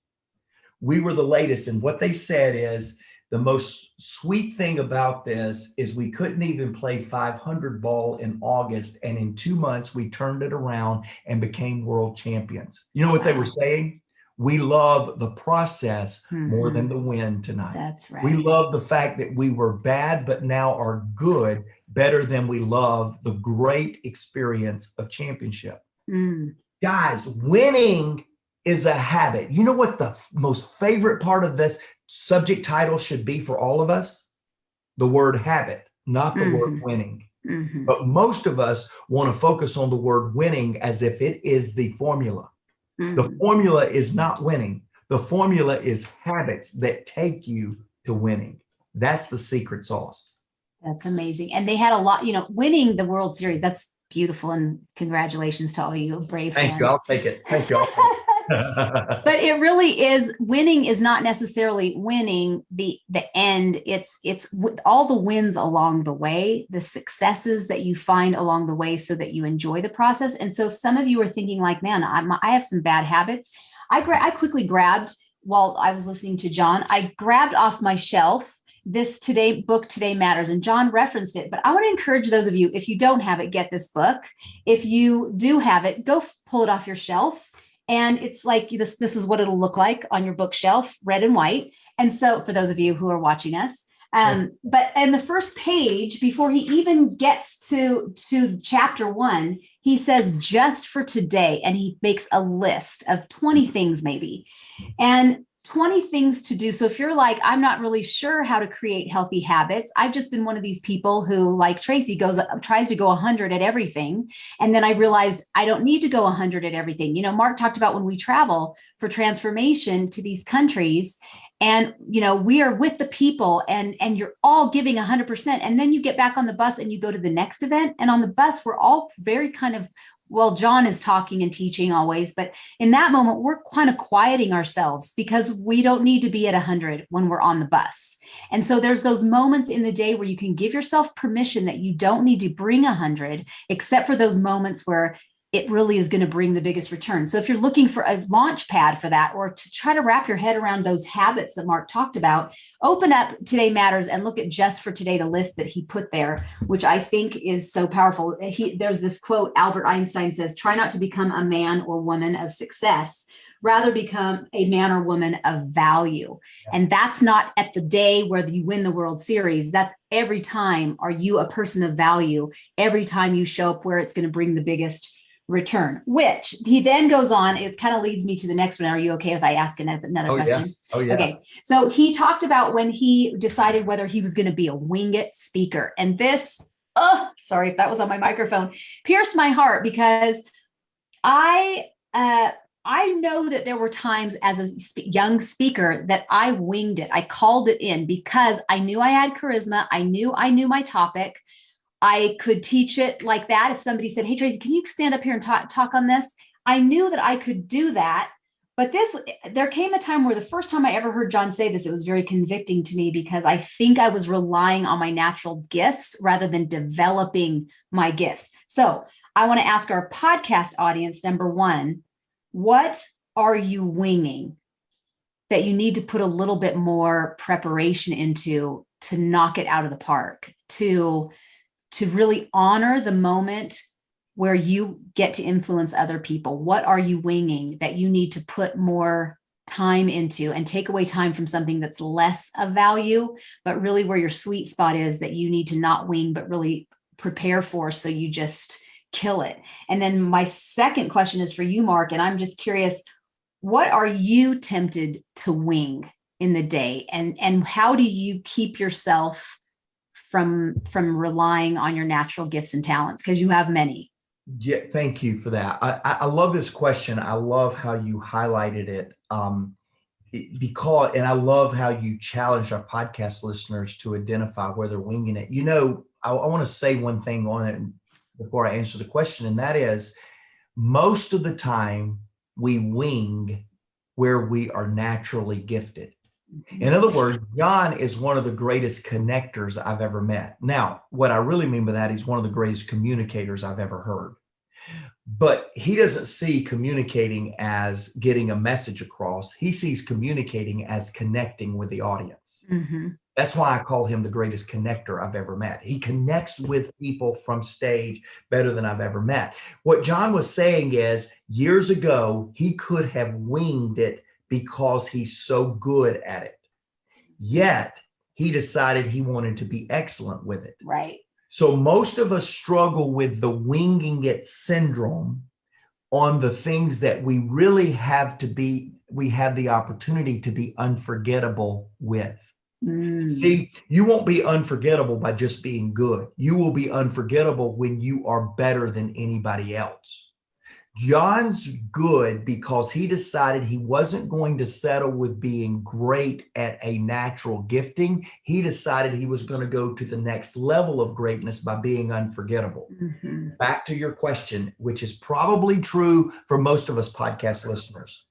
We were the latest. And what they said is, the most sweet thing about this is we couldn't even play 500 ball in August. And in 2 months, we turned it around and became world champions. You know what they were saying? We love the process more than the win tonight. That's right. We love the fact that we were bad, but now are good, better than we love the great experience of championship. Guys, winning is a habit. You know what the most favorite part of this subject title should be for all of us? The word habit, not the word winning. But most of us want to focus on the word winning as if it is the formula. The formula is not winning. The formula is habits that take you to winning. That's the secret sauce. That's amazing. And they had a lot, winning the World Series. That's beautiful. And congratulations to all you Brave fans. Thank you. I'll take it. Thank you. But it really is, winning is not necessarily winning the end. It's all the wins along the way, the successes that you find along the way so that you enjoy the process. And so if some of you are thinking like, man, I have some bad habits. I quickly grabbed, while I was listening to John, I grabbed off my shelf this book, Today Matters. And John referenced it, but I want to encourage those of you, if you don't have it, get this book. If you do have it, go pull it off your shelf. And it's like, this is what it'll look like on your bookshelf, red and white. And so for those of you who are watching us, but in the first page, before he even gets to chapter 1, he says, just for today. And he makes a list of 20 things maybe, and 20 things to do. So if you're like, I'm not really sure how to create healthy habits. I've just been one of these people who, like Tracy, tries to go 100 at everything. And then I realized I don't need to go 100 at everything. Mark talked about when we travel for transformation to these countries, and, we are with the people and you're all giving 100%. And then you get back on the bus and you go to the next event. And on the bus, we're all very kind of well, John is talking and teaching always, but in that moment, we're kind of quieting ourselves because we don't need to be at 100 when we're on the bus. And so there's those moments in the day where you can give yourself permission that you don't need to bring 100, except for those moments where it really is going to bring the biggest return. So if you're looking for a launch pad for that, or to try to wrap your head around those habits that Mark talked about, open up Today Matters and look at Just for Today, the list that he put there, which I think is so powerful. There's this quote, Albert Einstein says, try not to become a man or woman of success, rather become a man or woman of value. And that's not at the day where you win the World Series. That's every time. Are you a person of value? Every time you show up where it's going to bring the biggest return, which he then goes on. It kind of leads me to the next one. Are you okay if I ask another question? Yeah. Oh, yeah. Okay. So he talked about when he decided whether he was going to be a wing it speaker. And this, sorry if that was on my microphone, pierced my heart, because I know that there were times as a young speaker that I winged it. I called it in because I knew I had charisma. I knew my topic. I could teach it like that. If somebody said, hey, Tracy, can you stand up here and talk on this? I knew that I could do that. But there came a time where the first time I ever heard John say this, it was very convicting to me, because I think I was relying on my natural gifts rather than developing my gifts. So I want to ask our podcast audience, number one, what are you winging that you need to put a little bit more preparation into to knock it out of the park, to really honor the moment where you get to influence other people? What are you winging that you need to put more time into and take away time from something that's less of value, but really where your sweet spot is that you need to not wing, but really prepare for, so you just kill it? And then my second question is for you, Mark, and I'm just curious, what are you tempted to wing in the day? And how do you keep yourself from relying on your natural gifts and talents? Because you have many. Yeah, thank you for that. I love this question. I love how you highlighted it, and I love how you challenged our podcast listeners to identify where they're winging it. I want to say one thing on it before I answer the question, and that is, most of the time we wing where we are naturally gifted. In other words, John is one of the greatest connectors I've ever met. Now, what I really mean by that, he's one of the greatest communicators I've ever heard. But he doesn't see communicating as getting a message across. He sees communicating as connecting with the audience. Mm-hmm. That's why I call him the greatest connector I've ever met. He connects with people from stage better than I've ever met. What John was saying is, years ago, he could have winged it because he's so good at it. Yet he decided he wanted to be excellent with it. Right. So most of us struggle with the winging it syndrome on the things that we really have the opportunity to be unforgettable with. See, you won't be unforgettable by just being good. You will be unforgettable when you are better than anybody else. John's good because he decided he wasn't going to settle with being great at a natural gifting. He decided he was going to go to the next level of greatness by being unforgettable. Mm-hmm. Back to your question, which is probably true for most of us podcast listeners.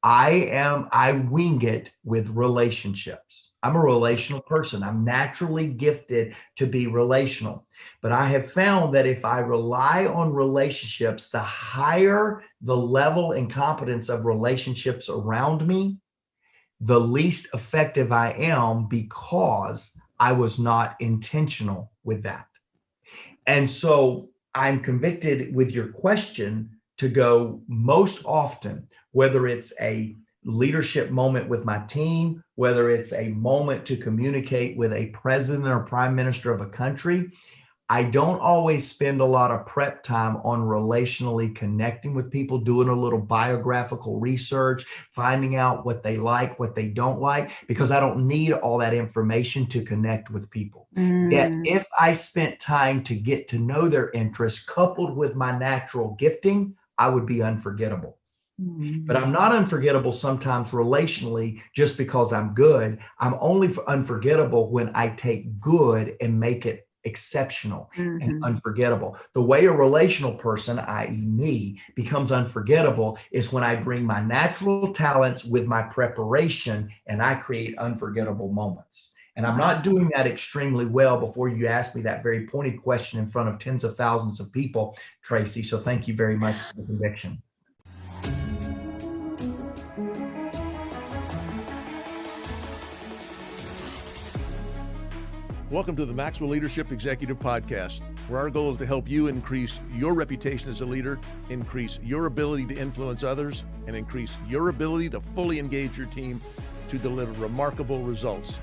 I wing it with relationships. I'm a relational person. I'm naturally gifted to be relational. But I have found that if I rely on relationships, the higher the level and competence of relationships around me, the least effective I am, because I was not intentional with that. And so I'm convicted with your question to go most often, whether it's a leadership moment with my team, whether it's a moment to communicate with a president or prime minister of a country, I don't always spend a lot of prep time on relationally connecting with people, doing a little biographical research, finding out what they like, what they don't like, because I don't need all that information to connect with people. Yet if I spent time to get to know their interests coupled with my natural gifting, I would be unforgettable. But I'm not unforgettable sometimes relationally just because I'm good. I'm only unforgettable when I take good and make it exceptional and Mhm. unforgettable. The way a relational person, i.e., me, becomes unforgettable is when I bring my natural talents with my preparation and I create unforgettable moments. And I'm not doing that extremely well before you ask me that very pointed question in front of tens of thousands of people, Tracy. So thank you very much for the conviction. Welcome to the Maxwell Leadership Executive Podcast, where our goal is to help you increase your reputation as a leader, increase your ability to influence others, and increase your ability to fully engage your team to deliver remarkable results.